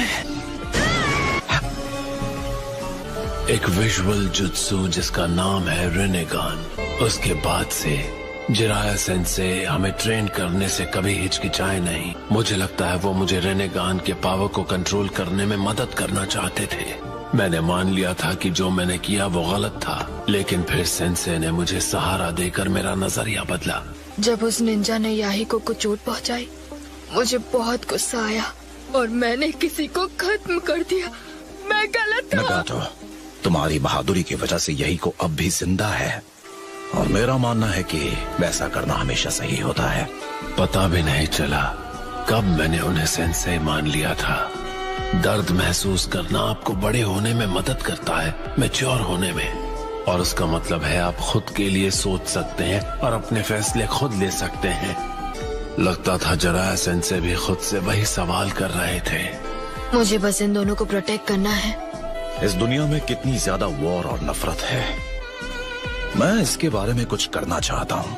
एक विजुअल जुत्सु जिसका नाम है रेनेगान। उसके बाद से जिराया सेंसे हमें ट्रेन करने से कभी हिचकिचाए नहीं। मुझे लगता है वो मुझे रेनेगान के पावर को कंट्रोल करने में मदद करना चाहते थे। मैंने मान लिया था कि जो मैंने किया वो गलत था, लेकिन फिर सेंसे ने मुझे सहारा देकर मेरा नजरिया बदला। जब उस निंजा ने याहिको को चोट पहुंचाई, मुझे बहुत गुस्सा आया और मैंने किसी को खत्म कर दिया। मैं गलत था। नगातो, तुम्हारी बहादुरी की वजह से यही को अब भी जिंदा है, और मेरा मानना है कि वैसा करना हमेशा सही होता है। पता भी नहीं चला कब मैंने उन्हें सेंसे मान लिया था। दर्द महसूस करना आपको बड़े होने में मदद करता है, मैच्योर होने में, और उसका मतलब है आप खुद के लिए सोच सकते हैं और अपने फैसले खुद ले सकते हैं। लगता था जराया सेंसे भी खुद से वही सवाल कर रहे थे। मुझे बस इन दोनों को प्रोटेक्ट करना है। इस दुनिया में कितनी ज्यादा वॉर और नफरत है, मैं इसके बारे में कुछ करना चाहता हूँ,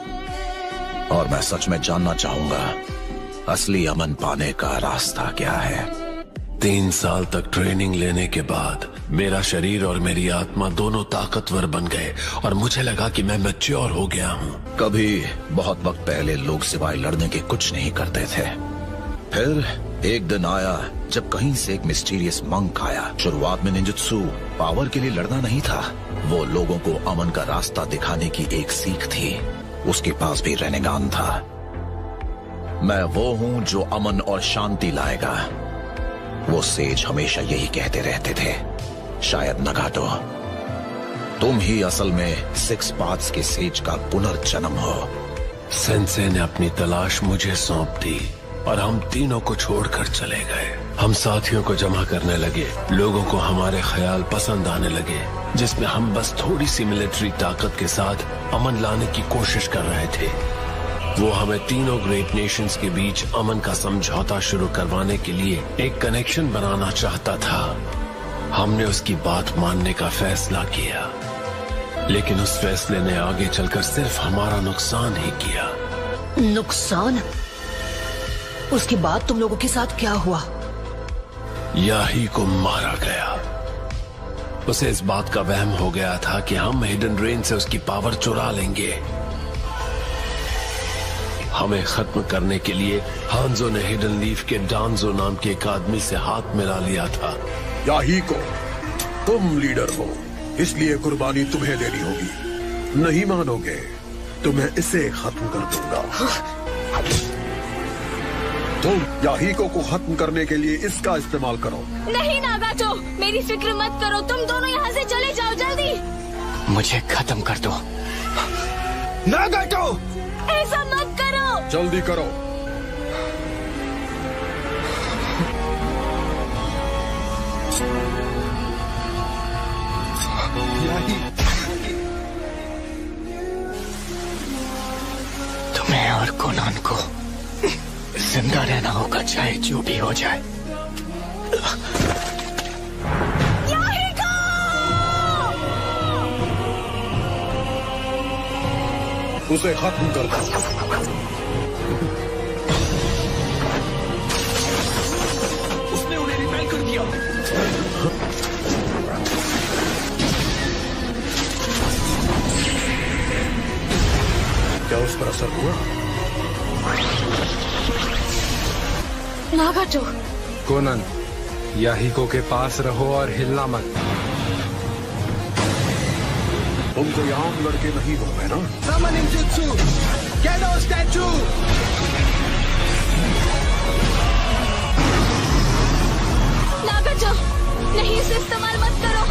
और मैं सच में जानना चाहूंगा असली अमन पाने का रास्ता क्या है। 3 साल तक ट्रेनिंग लेने के बाद मेरा शरीर और मेरी आत्मा दोनों ताकतवर बन गए और मुझे लगा कि मैं मैच्योर हो गया हूँ। कभी बहुत वक्त पहले लोग सिवाय लड़ने के कुछ नहीं करते थे। फिर एक दिन आया जब कहीं से एक मिस्टीरियस मंक आया। शुरुआत में निंजुत्सु पावर के लिए लड़ना नहीं था, वो लोगों को अमन का रास्ता दिखाने की एक सीख थी। उसके पास भी रेनेगान था। मैं वो हूँ जो अमन और शांति लाएगा, वो सेज हमेशा यही कहते रहते थे। शायद नगातो, तुम ही असल में 6 पाथ्स के सेज का पुनर्जन्म हो। सेंसे ने अपनी तलाश मुझे सौंप दी और हम तीनों को छोड़कर चले गए। हम साथियों को जमा करने लगे, लोगों को हमारे ख्याल पसंद आने लगे, जिसमें हम बस थोड़ी सी मिलिट्री ताकत के साथ अमन लाने की कोशिश कर रहे थे। वो हमें तीनों ग्रेट नेशंस के बीच अमन का समझौता शुरू करवाने के लिए एक कनेक्शन बनाना चाहता था। हमने उसकी बात मानने का फैसला किया, लेकिन उस फैसले ने आगे चलकर सिर्फ हमारा नुकसान ही किया। नुकसान? उसके बाद तुम लोगों के साथ क्या हुआ? याही को मारा गया। उसे इस बात का वहम हो गया था कि हम हिडन रेन से उसकी पावर चुरा लेंगे। हमें खत्म करने के लिए हांजो ने हिडन लीफ के डांजो नाम के एक आदमी से हाथ मिला लिया था। याही को, तुम लीडर हो, इसलिए कुर्बानी तुम्हें देनी होगी। नहीं मानोगे तो मैं इसे खत्म कर दूंगा। तुम याहीको को खत्म करने के लिए इसका इस्तेमाल करो। नहीं नागातो, मेरी फिक्र मत करो, तुम दोनों यहाँ से चले जाओ जल्दी। मुझे खत्म कर दो। नागातो, ऐसा मत करो। जल्दी करो। तुम्हें और कोनान को जिंदा रहना होगा, चाहे जो भी हो जाए। उसे खत्म कर दो। उसने उन्हें रिपेल कर दिया। क्या उस पर असर हुआ? नागातो। कोनन, याहीको के पास रहो और हिलना मत। तुम कोई आम लड़के नहीं हो, है ना? Summon ninjutsu! Gedo statue! नागातो, नहीं इसे इस्तेमाल मत करो।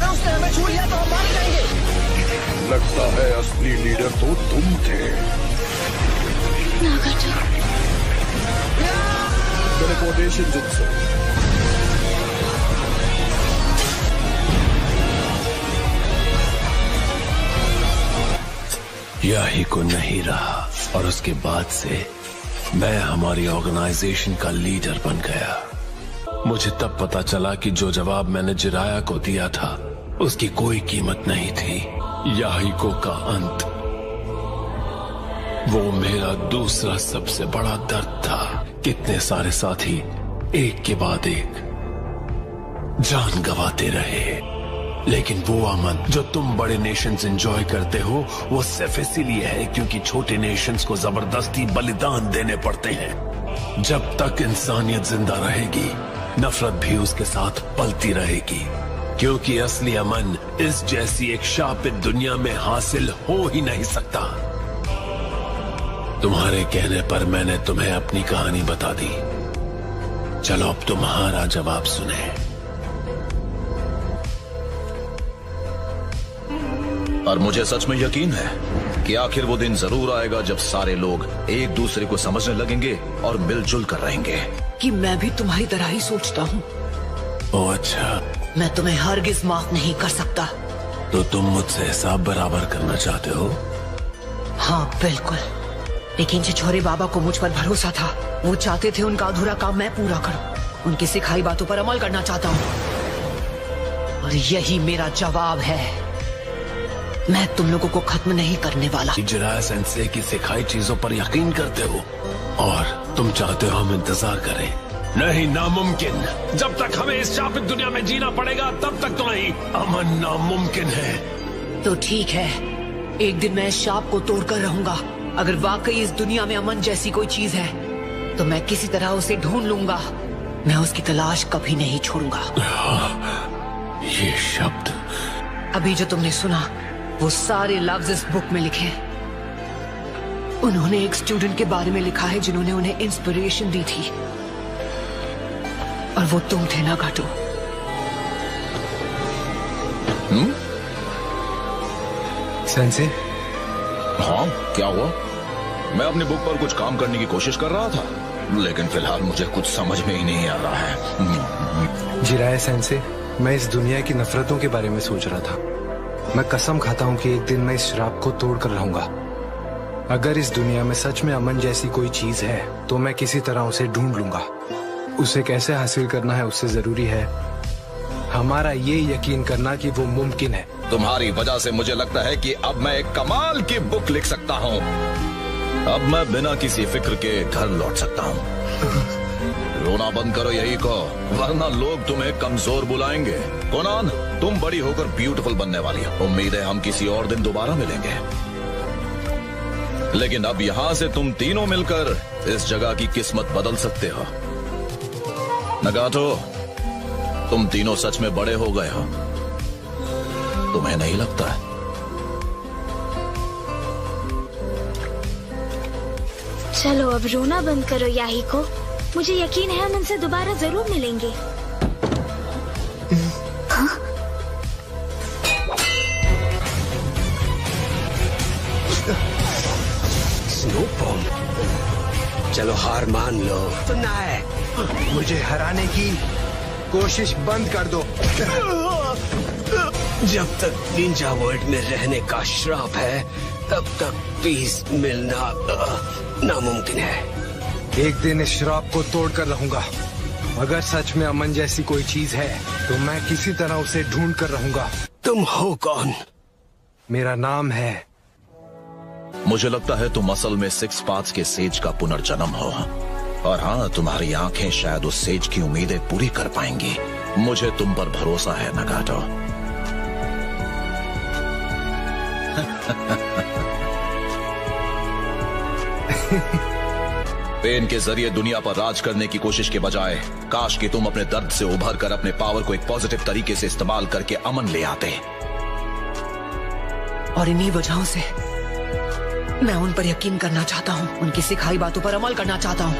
उसने हमें छू लिया तो हम मार जाएंगे। लगता है असली लीडर तो तुम थे। नागातो। Teleportation jutsu. याही को नहीं रहा और उसके बाद से मैं हमारी ऑर्गेनाइजेशन का लीडर बन गया। मुझे तब पता चला कि जो जवाब मैंने जिराया को दिया था उसकी कोई कीमत नहीं थी। याहीको का अंत, वो मेरा दूसरा सबसे बड़ा दर्द था। कितने सारे साथी एक के बाद एक जान गंवाते रहे, लेकिन वो अमन जो तुम बड़े नेशंस एंजॉय करते हो वो सिर्फ इसीलिए है क्योंकि छोटे नेशंस को जबरदस्ती बलिदान देने पड़ते हैं। जब तक इंसानियत जिंदा रहेगी नफरत भी उसके साथ पलती रहेगी, क्योंकि असली अमन इस जैसी एक शापित दुनिया में हासिल हो ही नहीं सकता। तुम्हारे कहने पर मैंने तुम्हें अपनी कहानी बता दी। चलो अब तुम्हारा जवाब सुने। और मुझे सच में यकीन है कि आखिर वो दिन जरूर आएगा जब सारे लोग एक दूसरे को समझने लगेंगे और मिलजुल कर रहेंगे। कि मैं भी तुम्हारी तरह ही सोचता हूँ। ओह अच्छा। मैं तुम्हें हरगिज माफ नहीं कर सकता। तो तुम मुझसे हिसाब बराबर करना चाहते हो? हाँ बिल्कुल, लेकिन छिछोरे बाबा को मुझ पर भरोसा था। वो चाहते थे उनका अधूरा काम मैं पूरा करूं। उनकी सिखाई बातों पर अमल करना चाहता हूँ और यही मेरा जवाब है। मैं तुम लोगों को खत्म नहीं करने वाला। जिराया सेंसे की सिखाई चीजों पर यकीन करते हो और तुम चाहते हो हम इंतजार करें? नहीं, नामुमकिन। जब तक हमें इस शापित दुनिया में जीना पड़ेगा तब तक तो नहीं। अमन नामुमकिन है। तो ठीक है, एक दिन मैं इस शाप को तोड़कर रहूंगा। अगर वाकई इस दुनिया में अमन जैसी कोई चीज है तो मैं किसी तरह उसे ढूंढ लूंगा। मैं उसकी तलाश कभी नहीं छोड़ूंगा। ये शब्द अभी जो तुमने सुना वो सारे लफ्ज इस बुक में लिखे। उन्होंने एक स्टूडेंट के बारे में लिखा है जिन्होंने उन्हें इंस्पिरेशन दी थी और वो तुम थे नागाटो। सेंसे? हाँ, क्या हुआ? मैं अपनी बुक पर कुछ काम करने की कोशिश कर रहा था, लेकिन फिलहाल मुझे कुछ समझ में ही नहीं आ रहा है। जिराया सेंसे, मैं इस दुनिया की नफरतों के बारे में सोच रहा था। मैं कसम खाता हूँ कि एक दिन मैं इस श्राप को तोड़ कर रहूंगा। अगर इस दुनिया में सच में अमन जैसी कोई चीज है तो मैं किसी तरह उसे ढूंढ लूंगा। उसे कैसे हासिल करना है उससे जरूरी है हमारा ये यकीन करना कि वो मुमकिन है। तुम्हारी वजह से मुझे लगता है कि अब मैं एक कमाल की बुक लिख सकता हूँ। अब मैं बिना किसी फिक्र के घर लौट सकता हूँ। रोना बंद करो यही को, वरना लोग तुम्हें कमजोर बुलाएंगे। कोनान, तुम बड़ी होकर ब्यूटीफुल बनने वाली हो। उम्मीद है हम किसी और दिन दोबारा मिलेंगे। लेकिन अब यहाँ से तुम तीनों मिलकर इस जगह की किस्मत बदल सकते हो। नगाटो, तुम तीनों सच में बड़े हो गए हो, तुम्हें नहीं लगता? चलो अब रोना बंद करो याही को। मुझे यकीन है हम उनसे दोबारा जरूर मिलेंगे। हाँ? स्नोबॉल, चलो हार मान लो। सुनना है, मुझे हराने की कोशिश बंद कर दो। जब तक निंजा वर्ल्ड में रहने का श्राप है तब तक पीस मिलना नामुमकिन है। एक दिन इस श्राप को तोड़ कर रहूंगा। अगर सच में अमन जैसी कोई चीज है तो मैं किसी तरह उसे ढूंढ कर रहूंगा। तुम हो कौन? मेरा नाम है। मुझे लगता है तुम असल में सिक्स पाथ्स के सेज का पुनर्जन्म हो। और हाँ, तुम्हारी आंखें शायद उस सेज की उम्मीदें पूरी कर पाएंगी। मुझे तुम पर भरोसा है नगाटो। पेन के जरिए दुनिया पर राज करने की कोशिश के बजाय काश कि तुम अपने दर्द से उभर कर अपने पावर को एक पॉजिटिव तरीके से इस्तेमाल करके अमन ले आते। और इन्हीं वजहों से मैं उन पर यकीन करना चाहता हूँ, उनकी सिखाई बातों पर अमल करना चाहता हूँ।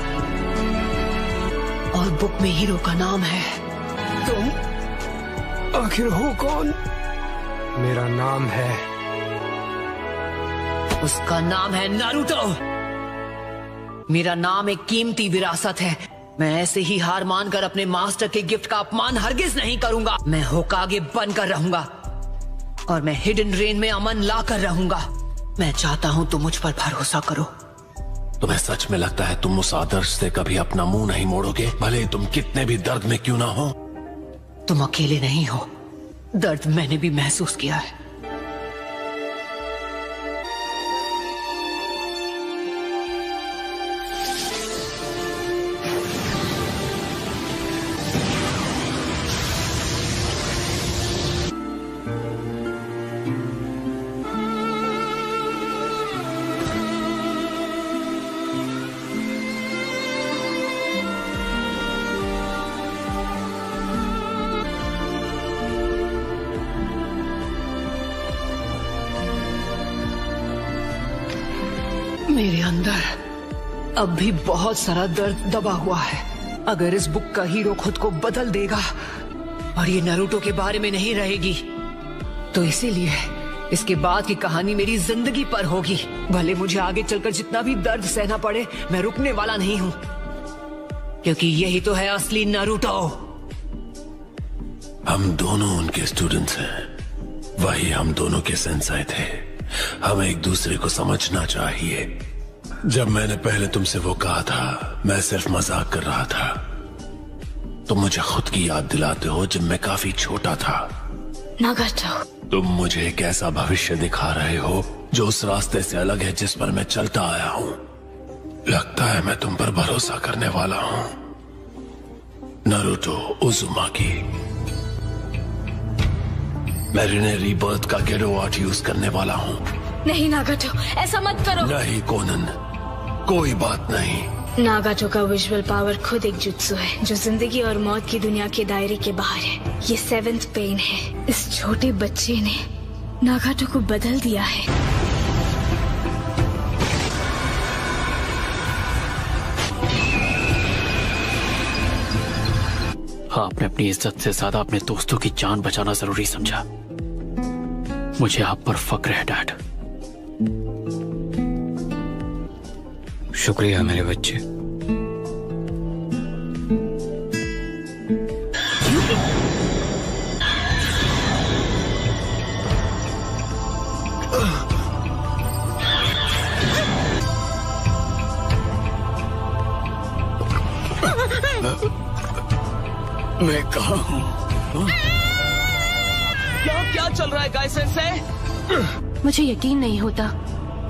और बुक में हीरो का नाम है। तुम आखिर हो कौन? मेरा नाम है। उसका नाम है नारुतो। मेरा नाम एक कीमती विरासत है। मैं ऐसे ही हार मानकर अपने मास्टर के गिफ्ट का अपमान हरगिज नहीं करूंगा। मैं होकागे बनकर रहूंगा और मैं हिडन रेन में अमन ला कर रहूंगा। मैं चाहता हूं तुम मुझ पर भरोसा करो। तुम्हें सच में लगता है तुम उस आदर्श से कभी अपना मुंह नहीं मोड़ोगे, भले तुम कितने भी दर्द में क्यों ना हो? तुम अकेले नहीं हो, दर्द मैंने भी महसूस किया है। मेरे अंदर अब भी बहुत सारा दर्द दबा हुआ है। अगर इस बुक का हीरो खुद को बदल देगा और ये नारुतो के बारे में नहीं रहेगी, तो इसीलिए इसके बाद की कहानी मेरी जिंदगी पर होगी। भले मुझे आगे चलकर जितना भी दर्द सहना पड़े, मैं रुकने वाला नहीं हूँ, क्योंकि यही तो है असली नारुतो। हम दोनों उनके स्टूडेंट्स हैं, वही हम दोनों के सेंसाई थे। हमें एक दूसरे को समझना चाहिए। जब मैंने पहले तुमसे वो कहा था, मैं सिर्फ मजाक कर रहा था। तुम मुझे खुद की याद दिलाते हो जब मैं काफी छोटा था। नागाटो, तुम मुझे एक ऐसा भविष्य दिखा रहे हो जो उस रास्ते से अलग है जिस पर मैं चलता आया हूँ। लगता है मैं तुम पर भरोसा करने वाला हूँ। नारुतो उजुमाकी, मैं रिने रीबर्थ का गेडो आर्ट यूज करने वाला हूँ। नहीं नागाटो, ऐसा मत करो। नहीं कोनन, कोई बात नहीं। नागाटो का विजुअल पावर खुद एक जुत्सु है जो जिंदगी और मौत की दुनिया के दायरे के बाहर है। ये 7th पेन है। इस छोटे बच्चे ने नागाटो को बदल दिया है। आपने अपनी इज्जत से ज्यादा अपने दोस्तों की जान बचाना जरूरी समझा। मुझे आप पर फक्र है डैड। शुक्रिया मेरे बच्चे। मैं कहाँ हूँ? क्या चल रहा है गाय सेंसे? मुझे यकीन नहीं होता,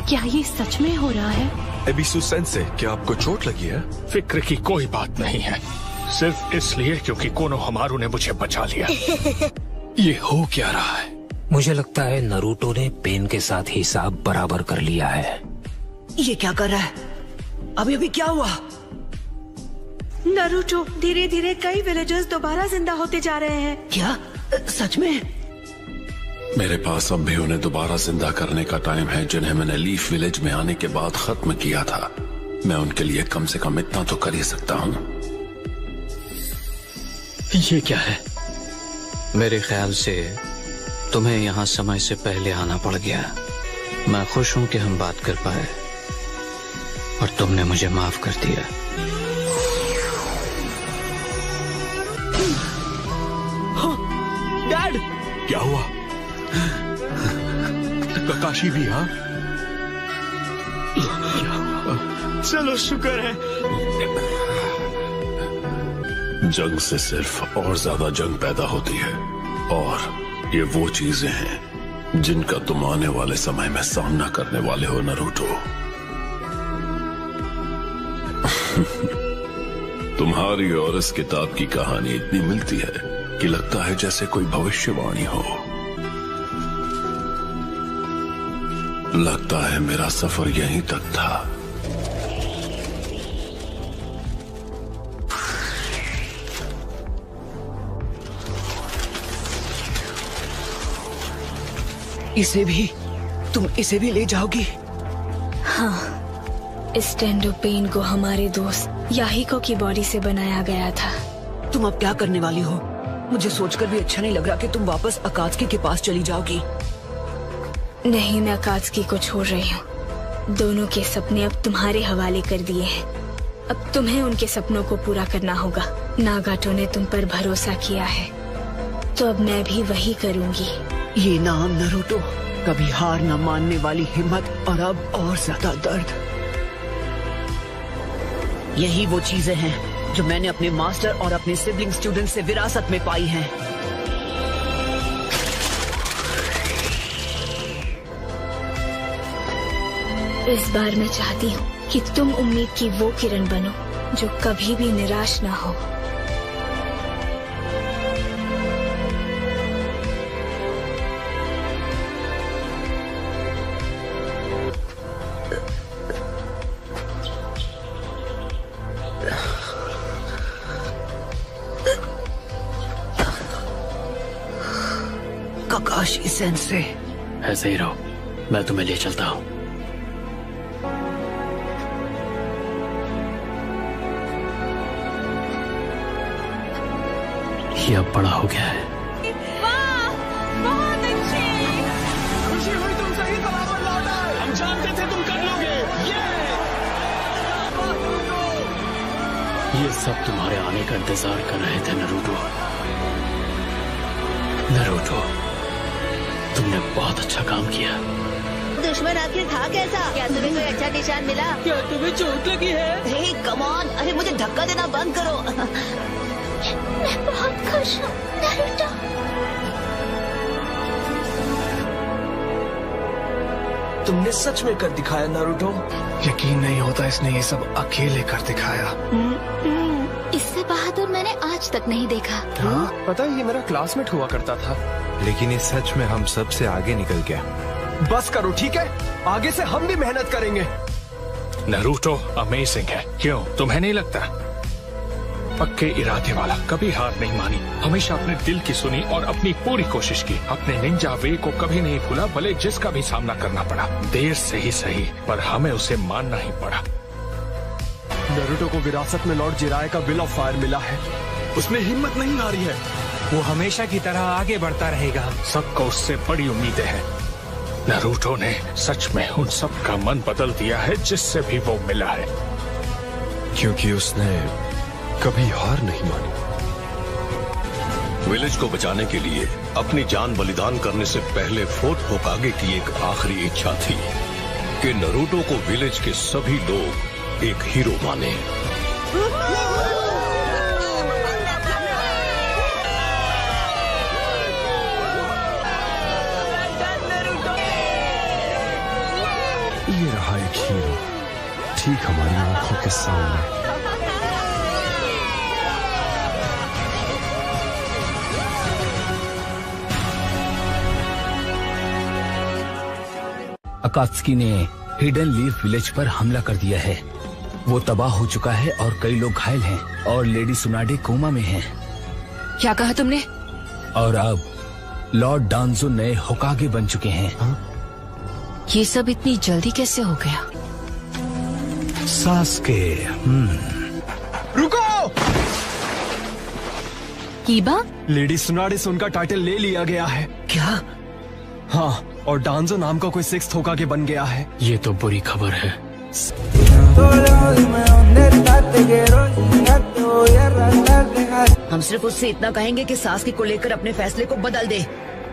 क्या ये सच में हो रहा है? एबिसु सेंसे, क्या आपको चोट लगी है? फिक्र की कोई बात नहीं है, सिर्फ इसलिए क्योंकि कोनोहमारू ने मुझे बचा लिया। ये हो क्या रहा है? मुझे लगता है नारुतो ने पेन के साथ हिसाब बराबर कर लिया है। ये क्या कर रहा है? अभी अभी क्या हुआ? नारुतो, धीरे धीरे कई विलेजर्स दोबारा जिंदा होते जा रहे हैं। क्या सच में? मेरे पास अब भी उन्हें दोबारा जिंदा करने का टाइम है जिन्हें मैंने लीफ विलेज में आने के बाद खत्म किया था। मैं उनके लिए कम से कम इतना तो कर ही सकता हूँ। ये क्या है? मेरे ख्याल से तुम्हें यहाँ समय से पहले आना पड़ गया। मैं खुश हूँ कि हम बात कर पाए और तुमने मुझे माफ कर दिया। डैड, क्या हुआ? ककाशी भी? हाँ, चलो शुक्र है। जंग से सिर्फ और ज्यादा जंग पैदा होती है, और ये वो चीजें हैं जिनका तुम आने वाले समय में सामना करने वाले हो नारुतो। तुम्हारी और इस किताब की कहानी इतनी मिलती है कि लगता है जैसे कोई भविष्यवाणी हो। लगता है मेरा सफर यहीं तक था। इसे भी? तुम इसे भी ले जाओगी? हाँ, इस टेंडो पेन को हमारे दोस्त याहिको की बॉडी से बनाया गया था। तुम अब क्या करने वाली हो? मुझे सोचकर भी अच्छा नहीं लग रहा कि तुम वापस अकात्सुकी के पास चली जाओगी। नहीं, मैं अकात्सुकी को छोड़ रही हूँ। दोनों के सपने अब तुम्हारे हवाले कर दिए हैं। अब तुम्हें उनके सपनों को पूरा करना होगा। नागाटो ने तुम पर भरोसा किया है, तो अब मैं भी वही करूँगी। ये नाम नारुतो, कभी हार न मानने वाली हिम्मत, और अब और ज्यादा दर्द। यही वो चीजें हैं जो मैंने अपने मास्टर और अपने सिबलिंग स्टूडेंट से विरासत में पाई हैं। इस बार मैं चाहती हूँ कि तुम उम्मीद की वो किरण बनो जो कभी भी निराश ना हो। ककाशी सेंसे, ऐसे ही रहो, मैं तुम्हें ले चलता हूँ। ये अब बड़ा हो गया है। बहुत अच्छे। खुशी हुई तुम सही बराबर लौट आए। हम जानते थे तुम कर लोगे। ये सब तुम्हारे आने का इंतजार कर रहे थे नरूटो। नरूटो, तुमने बहुत अच्छा काम किया। दुश्मन आखिर था कैसा? क्या तुम्हें कोई अच्छा निशान मिला? क्या तुम्हें चोट लगी है? हे कम ऑन, अरे मुझे धक्का देना बंद करो। मैं बहुत खुश हूँ नारुतो। तुमने सच में कर दिखाया नारुतो। यकीन नहीं होता इसने ये सब अकेले कर दिखाया। इससे बहादुर मैंने आज तक नहीं देखा। हाँ? पता है ये मेरा क्लासमेट हुआ करता था। लेकिन ये सच में हम सब से आगे निकल गया। बस करो ठीक है, आगे से हम भी मेहनत करेंगे। नरूटो अमेजिंग है, क्यों तुम्हें नहीं लगता? पक्के इरादे वाला, कभी हार नहीं मानी, हमेशा अपने दिल की सुनी और अपनी पूरी कोशिश की। अपने निंजा वे को कभी नहीं भूला, भले जिसका भी सामना करना पड़ा। देर से ही सही, पर हमें उसे मानना ही पड़ा। नरूटो को विरासत में लॉर्ड जिराय का विल ऑफ फायर मिला है। उसने हिम्मत नहीं हारी है। वो हमेशा की तरह आगे बढ़ता रहेगा। सबको उससे बड़ी उम्मीदें हैं। नरूटो ने सच में उन सब का मन बदल दिया है जिससे भी वो मिला है, क्योंकि उसने कभी हार नहीं मानी। विलेज को बचाने के लिए अपनी जान बलिदान करने से पहले फोर्ट होकागे की एक आखिरी इच्छा थी कि नरूटो को विलेज के सभी लोग एक हीरो माने। ये रहा एक हीरो, ठीक हमारी आंखों के सामने। अकात्सुकी ने हिडन लीफ विलेज पर हमला कर दिया है। वो तबाह हो चुका है और कई लोग घायल हैं और लेडी सुनाडे कोमा में हैं। क्या कहा तुमने? और अब लॉर्ड डांजो नए होकागे बन चुके हैं। ये सब इतनी जल्दी कैसे हो गया? सास्के। रुको! कीबा? लेडी सुनाडे से उनका टाइटल ले लिया गया है। क्या? हाँ, और डांजो नाम का कोई 6th होकागे बन गया है। ये तो बुरी खबर है। हम सिर्फ उससे इतना कहेंगे कि सास्के को लेकर अपने फैसले को बदल दे।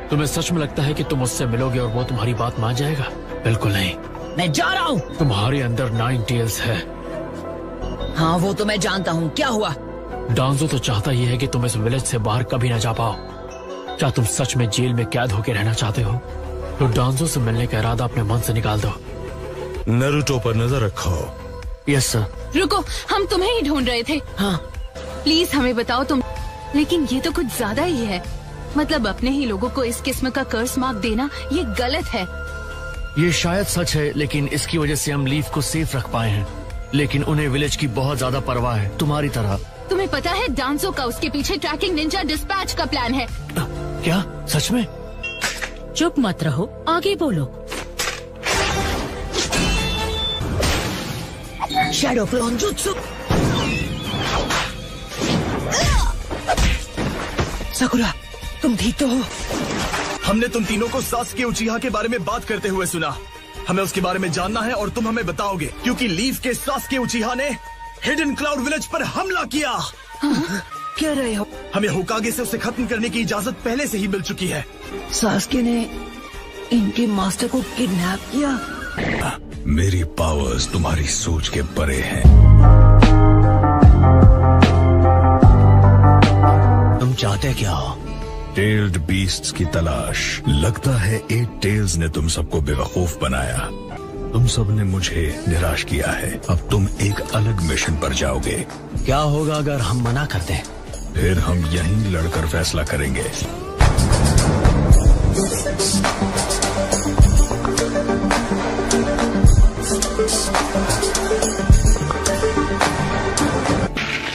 तुम्हें सच में लगता है कि तुम उससे मिलोगे और वो तुम्हारी बात मान जाएगा? बिल्कुल नहीं। मैं जा रहा हूँ। तुम्हारे अंदर 9 टेल्स है। हाँ वो तो मैं जानता हूँ। क्या हुआ? डांजो तो चाहता ये है कि तुम इस विलेज से बाहर कभी न जा पाओ। क्या तुम सच में जेल में कैद होकर रहना चाहते हो? तो डांजो से मिलने का इरादा अपने मन से निकाल दो। नरूटो पर नजर रखो। Yes sir. रुको, हम तुम्हें ही ढूंढ रहे थे। हाँ प्लीज हमें बताओ तुम। लेकिन ये तो कुछ ज्यादा ही है। मतलब अपने ही लोगों को इस किस्म का कर्स मार्क देना ये गलत है। ये शायद सच है, लेकिन इसकी वजह से हम लीफ को सेफ रख पाए हैं। लेकिन उन्हें विलेज की बहुत ज्यादा परवाह है, तुम्हारी तरह। तुम्हें पता है डांसो का उसके पीछे ट्रैकिंग निंजा डिस्पैच का प्लान है। क्या? सच में? चुप मत रहो, आगे बोलो। Shadow clone jutsu. सकुरा, तुम ठीक तो हो? हमने तुम तीनों को सास्के उचिहा के बारे में बात करते हुए सुना। हमें उसके बारे में जानना है और तुम हमें बताओगे, क्योंकि लीफ के सास्के उचिहा ने हिडन क्लाउड विलेज पर हमला किया। कह रहे हो? हमें होकागे से उसे खत्म करने की इजाजत पहले से ही मिल चुकी है। सास्के ने इनके मास्टर को किडनैप किया। मेरी पावर्स तुम्हारी सोच के परे हैं। तुम चाहते क्या हो? टेल्ड बीस्ट्स की तलाश। लगता है 8 टेल्स ने तुम सबको बेवकूफ बनाया। तुम सब ने मुझे निराश किया है। अब तुम एक अलग मिशन पर जाओगे। क्या होगा अगर हम मना कर दें? फिर हम यहीं लड़कर फैसला करेंगे।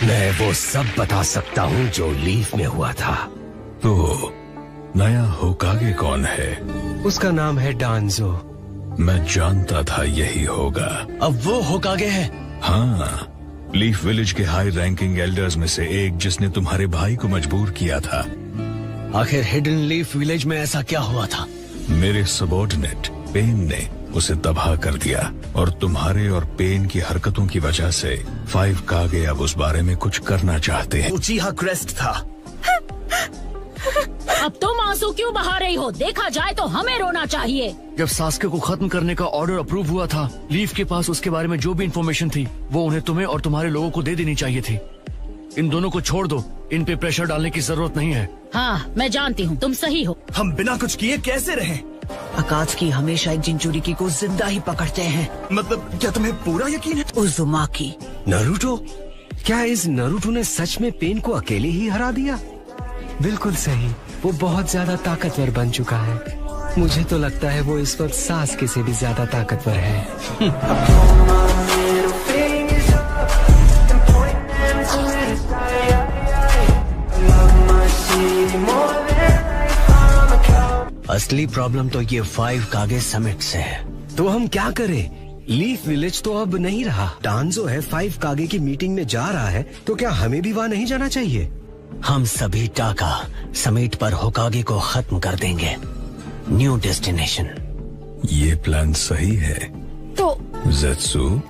मैं वो सब बता सकता हूँ जो लीफ में हुआ था। तो नया होकागे कौन है? उसका नाम है डांजो। मैं जानता था यही होगा। अब वो होकागे है? हाँ, लीफ विलेज के हाई रैंकिंग एल्डर्स में से एक, जिसने तुम्हारे भाई को मजबूर किया था। आखिर हिडन लीफ विलेज में ऐसा क्या हुआ था? मेरे सबॉर्डिनेट पेन ने उसे तबाह कर दिया और तुम्हारे और पेन की हरकतों की वजह से 5 कागे अब उस बारे में कुछ करना चाहते हैं। उचीहा क्रेस्ट था। अब तुम आंसू क्यों बहा रही हो? देखा जाए तो हमें रोना चाहिए। जब सास्के को खत्म करने का ऑर्डर अप्रूव हुआ था, लीफ के पास उसके बारे में जो भी इंफॉर्मेशन थी वो उन्हें तुम्हें और तुम्हारे लोगों को दे देनी चाहिए थी। इन दोनों को छोड़ दो, इन पे प्रेशर डालने की जरूरत नहीं है। हाँ, मैं जानती हूँ तुम सही हो। हम बिना कुछ किए कैसे रहें? अकात्सुकी हमेशा एक जिंचुरिकी को जिंदा ही पकड़ते हैं। मतलब क्या तुम्हें पूरा यकीन है? उज़ुमाकी। नारुतो, क्या इस नारुतो ने सच में पेन को अकेले ही हरा दिया? बिल्कुल सही, वो बहुत ज्यादा ताकतवर बन चुका है। मुझे तो लगता है वो इस वक्त सास्के से भी ज्यादा ताकतवर है। असली प्रॉब्लम तो ये 5 कागे समिट से है। तो हम क्या करें? लीफ विलेज तो अब नहीं रहा। डांजो है 5 कागे की मीटिंग में जा रहा है, तो क्या हमें भी वहाँ नहीं जाना चाहिए? हम सभी टाका समिट पर होकागे को खत्म कर देंगे। New destination. ये प्लान सही है तो ज़ेत्सु?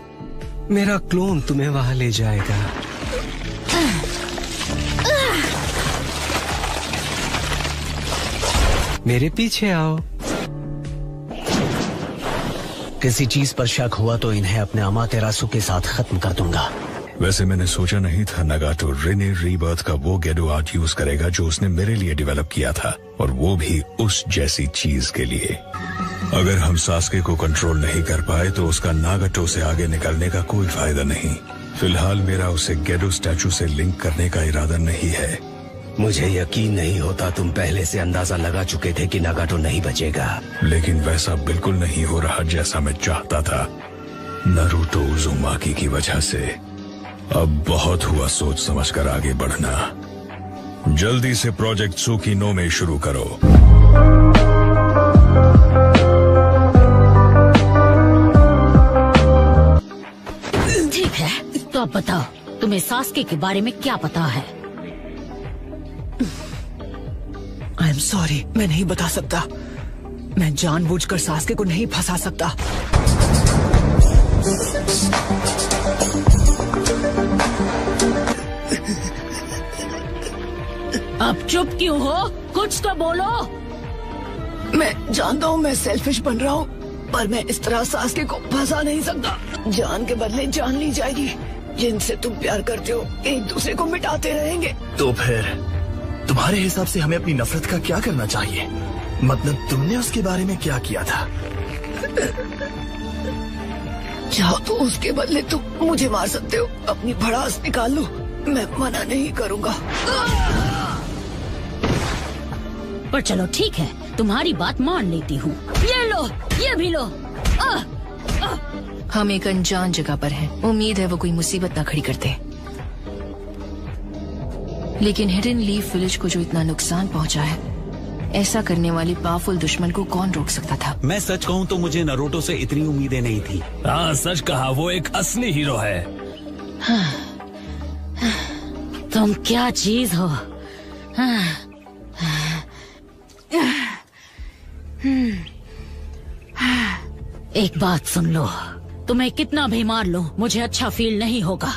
मेरा क्लोन तुम्हें वहाँ ले जाएगा। मेरे पीछे आओ। किसी चीज पर शक हुआ तो इन्हें अपने अमातेरासु के साथ खत्म कर दूंगा। वैसे मैंने सोचा नहीं था नगाटो रेने रीबर्थ का वो गेडो आर्ट यूज करेगा जो उसने मेरे लिए डेवलप किया था, और वो भी उस जैसी चीज के लिए। अगर हम सास्के को कंट्रोल नहीं कर पाए तो उसका नागाटो से आगे निकलने का कोई फायदा नहीं। फिलहाल मेरा उसे गेडो स्टैचू से लिंक करने का इरादा नहीं है। मुझे यकीन नहीं होता तुम पहले से अंदाजा लगा चुके थे कि नागाटो नहीं बचेगा। लेकिन वैसा बिल्कुल नहीं हो रहा जैसा मैं चाहता था, नारुतो उज़ुमाकी की वजह से। अब बहुत हुआ सोच समझकर आगे बढ़ना। जल्दी से प्रोजेक्ट सुकीनो में शुरू करो। ठीक है, तो अब बताओ तुम्हें सास्के के बारे में क्या पता है? आई एम सॉरी, मैं नहीं बता सकता। मैं जानबूझकर सास्के को नहीं फंसा सकता। अब चुप क्यों हो? कुछ तो बोलो। मैं जानता हूँ मैं सेल्फिश बन रहा हूँ, पर मैं इस तरह सास्के को फंसा नहीं सकता। जान के बदले जान ली जाएगी। जिनसे तुम प्यार करते हो एक दूसरे को मिटाते रहेंगे। तो फिर तुम्हारे हिसाब से हमें अपनी नफरत का क्या करना चाहिए? मतलब तुमने उसके बारे में क्या किया था? चाहो तो उसके बदले तुम मुझे मार सकते हो। अपनी भड़ास निकाल लो, मैं मना नहीं करूँगा। पर चलो ठीक है, तुम्हारी बात मान लेती हूँ। ये लो, ये भी लो। हम एक अनजान जगह पर हैं। उम्मीद है वो कोई मुसीबत ना खड़ी करते। लेकिन हिडन लीफ विलेज को जो इतना नुकसान पहुंचा है, ऐसा करने वाली पावरफुल दुश्मन को कौन रोक सकता था? मैं सच कहूँ तो मुझे नारुतो से इतनी उम्मीदें नहीं थी। हाँ, सच कहा, वो एक असली हीरो है। तुम क्या चीज हो? एक बात सुन लो, तुम्हें कितना भी मार लो मुझे अच्छा फील नहीं होगा,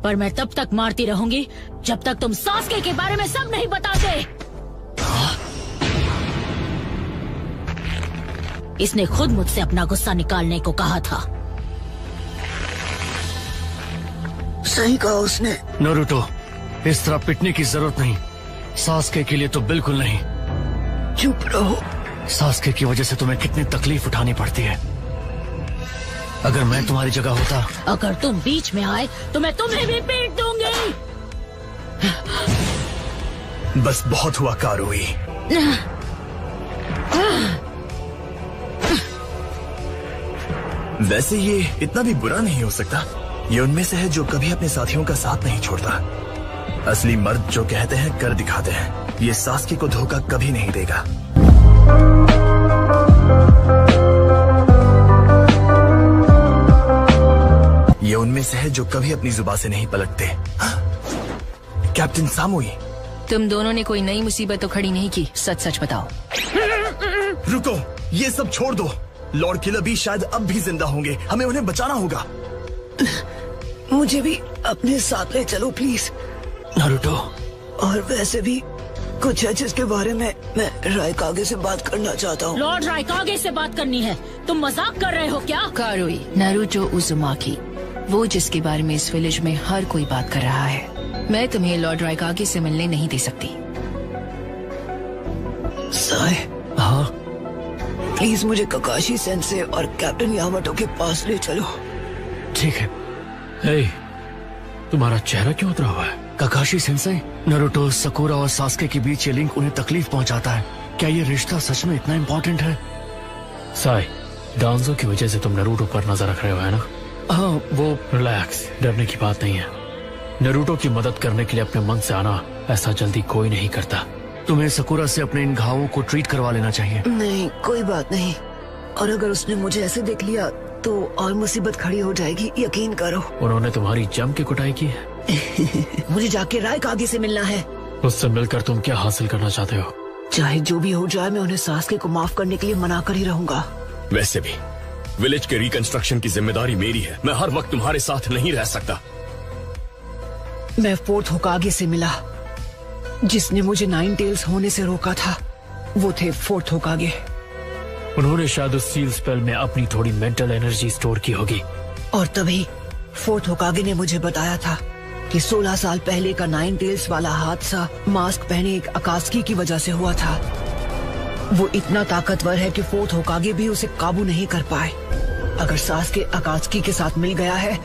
पर मैं तब तक मारती रहूंगी जब तक तुम सास्के के बारे में सब नहीं बताते। इसने खुद मुझसे अपना गुस्सा निकालने को कहा था। सही कहा उसने। नारुतो, इस तरह पिटने की जरूरत नहीं। सास्के के लिए तो बिल्कुल नहीं। चुप रहो। सास्के की वजह से तुम्हें कितनी तकलीफ उठानी पड़ती है। अगर मैं तुम्हारी जगह होता। अगर तुम बीच में आए तो मैं तुम्हें भी पीट दूंगी। बस बहुत हुआ कारुई। वैसे ये इतना भी बुरा नहीं हो सकता। ये उनमें से है जो कभी अपने साथियों का साथ नहीं छोड़ता। असली मर्द जो कहते हैं कर दिखाते हैं। ये सास्के को धोखा कभी नहीं देगा। ये उनमें से है जो कभी अपनी जुबान से नहीं पलटते। कैप्टन सामोई। तुम दोनों ने कोई नई मुसीबत तो खड़ी नहीं की, सच सच बताओ। रुको, ये सब छोड़ दो। लॉर्ड किलर शायद अब भी जिंदा होंगे, हमें उन्हें बचाना होगा। मुझे भी अपने साथ ले चलो प्लीज। नारुतो। और वैसे भी कुछ है जिसके बारे में मैं रायकागे से बात करना चाहता हूँ। लॉर्ड रायकागे से बात करनी है? तुम मजाक कर रहे हो क्या? कारुई, नारुतो उजुमाकी, वो जिसके बारे में इस विलेज में हर कोई बात कर रहा है। मैं तुम्हें लॉर्ड रायकागे से मिलने नहीं दे सकती। साय, हाँ प्लीज मुझे ककाशी सेंसे और कैप्टन यामाटो के पास ले चलो। ठीक है। हे, तुम्हारा चेहरा क्यों उतरा हुआ है? ककाशी सेंसे, नारुतो, सकुरा और सास्के के बीच ये लिंक उन्हें तकलीफ पहुंचाता है। क्या ये रिश्ता सच में इतना इम्पोर्टेंट है? साई, डांजो की वजह से तुम नारुतो पर नजर रख रहे हो, है ना? हाँ, वो रिलैक्स, डरने की बात नहीं है। नारुतो की मदद करने के लिए अपने मन से आना, ऐसा जल्दी कोई नहीं करता। तुम्हें सकुरा से अपने इन घावों को ट्रीट करवा लेना चाहिए। नहीं, कोई बात नहीं। और अगर उसने मुझे ऐसे देख लिया तो और मुसीबत खड़ी हो जाएगी, यकीन करो। उन्होंने तुम्हारी जम के कुटाई की है। मुझे जाके रायकागे से मिलना है। उससे मिलकर तुम क्या हासिल करना चाहते हो? चाहे जो भी हो जाए, मैं उन्हें सास्के को माफ करने के लिए मना कर ही रहूंगा। वैसे भी विलेज के रिकंस्ट्रक्शन की जिम्मेदारी मेरी है। मैं हर वक्त तुम्हारे साथ नहीं रह सकता। मैं फोर्थ होकागे से मिला। जिसने मुझे 9 टेल्स होने से रोका था, वो थे फोर्थ होकागे। उन्होंने शायद उस सील स्पेल में अपनी थोड़ी मेंटल एनर्जी स्टोर की होगी। और तभी फोर्थ होकागे ने मुझे बताया था कि 16 साल पहले का 9 टेल्स वाला हादसा मास्क पहने एक अकात्सुकी की वजह से हुआ था। वो इतना ताकतवर है कि फोर्थ होकागे भी उसे काबू नहीं कर पाए। अगर सास्के अकात्सुकी के साथ मिल गया है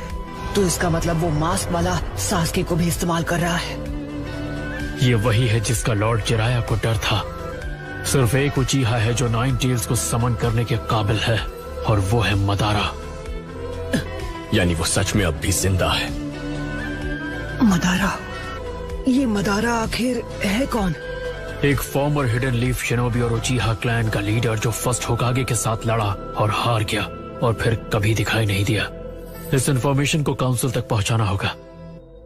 तो इसका मतलब वो मास्क वाला सास्के को भी इस्तेमाल कर रहा है। ये वही है जिसका लॉर्ड जिराया को डर था। सिर्फ एक उचीहा है जो 9 टेल्स को समन करने के काबिल है, और वो है मदारा। यानी वो सच में अब भी जिंदा है। मदारा? ये मदारा आखिर है कौन? एक फॉर्मर हिडन लीफ शिनोबी और उचीहा क्लैन का लीडर जो फर्स्ट होकागे के साथ लड़ा और हार गया और फिर कभी दिखाई नहीं दिया। इस इंफॉर्मेशन को काउंसिल तक पहुंचाना होगा।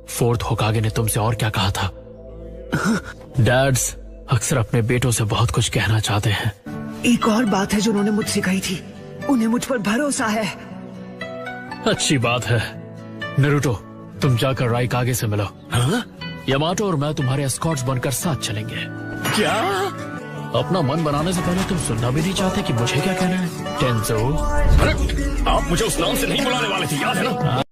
फोर्थ होकागे ने तुमसे और क्या कहा था? डैड्स अक्सर अपने बेटों से बहुत कुछ कहना चाहते हैं। एक और बात है जो उन्होंने मुझसे कही थी, उन्हें मुझ पर भरोसा है। अच्छी बात है। नारुतो, तुम जाकर रायकागे से मिलो। हाँ? यामाटो और मैं तुम्हारे एस्कॉर्ट्स बनकर साथ चलेंगे। क्या? अपना मन बनाने से पहले तुम सुनना भी नहीं चाहते कि मुझे क्या कहना है? टेंजो, अरे आप मुझे उस नाम से नहीं बुलाने वाले थे, याद है ना?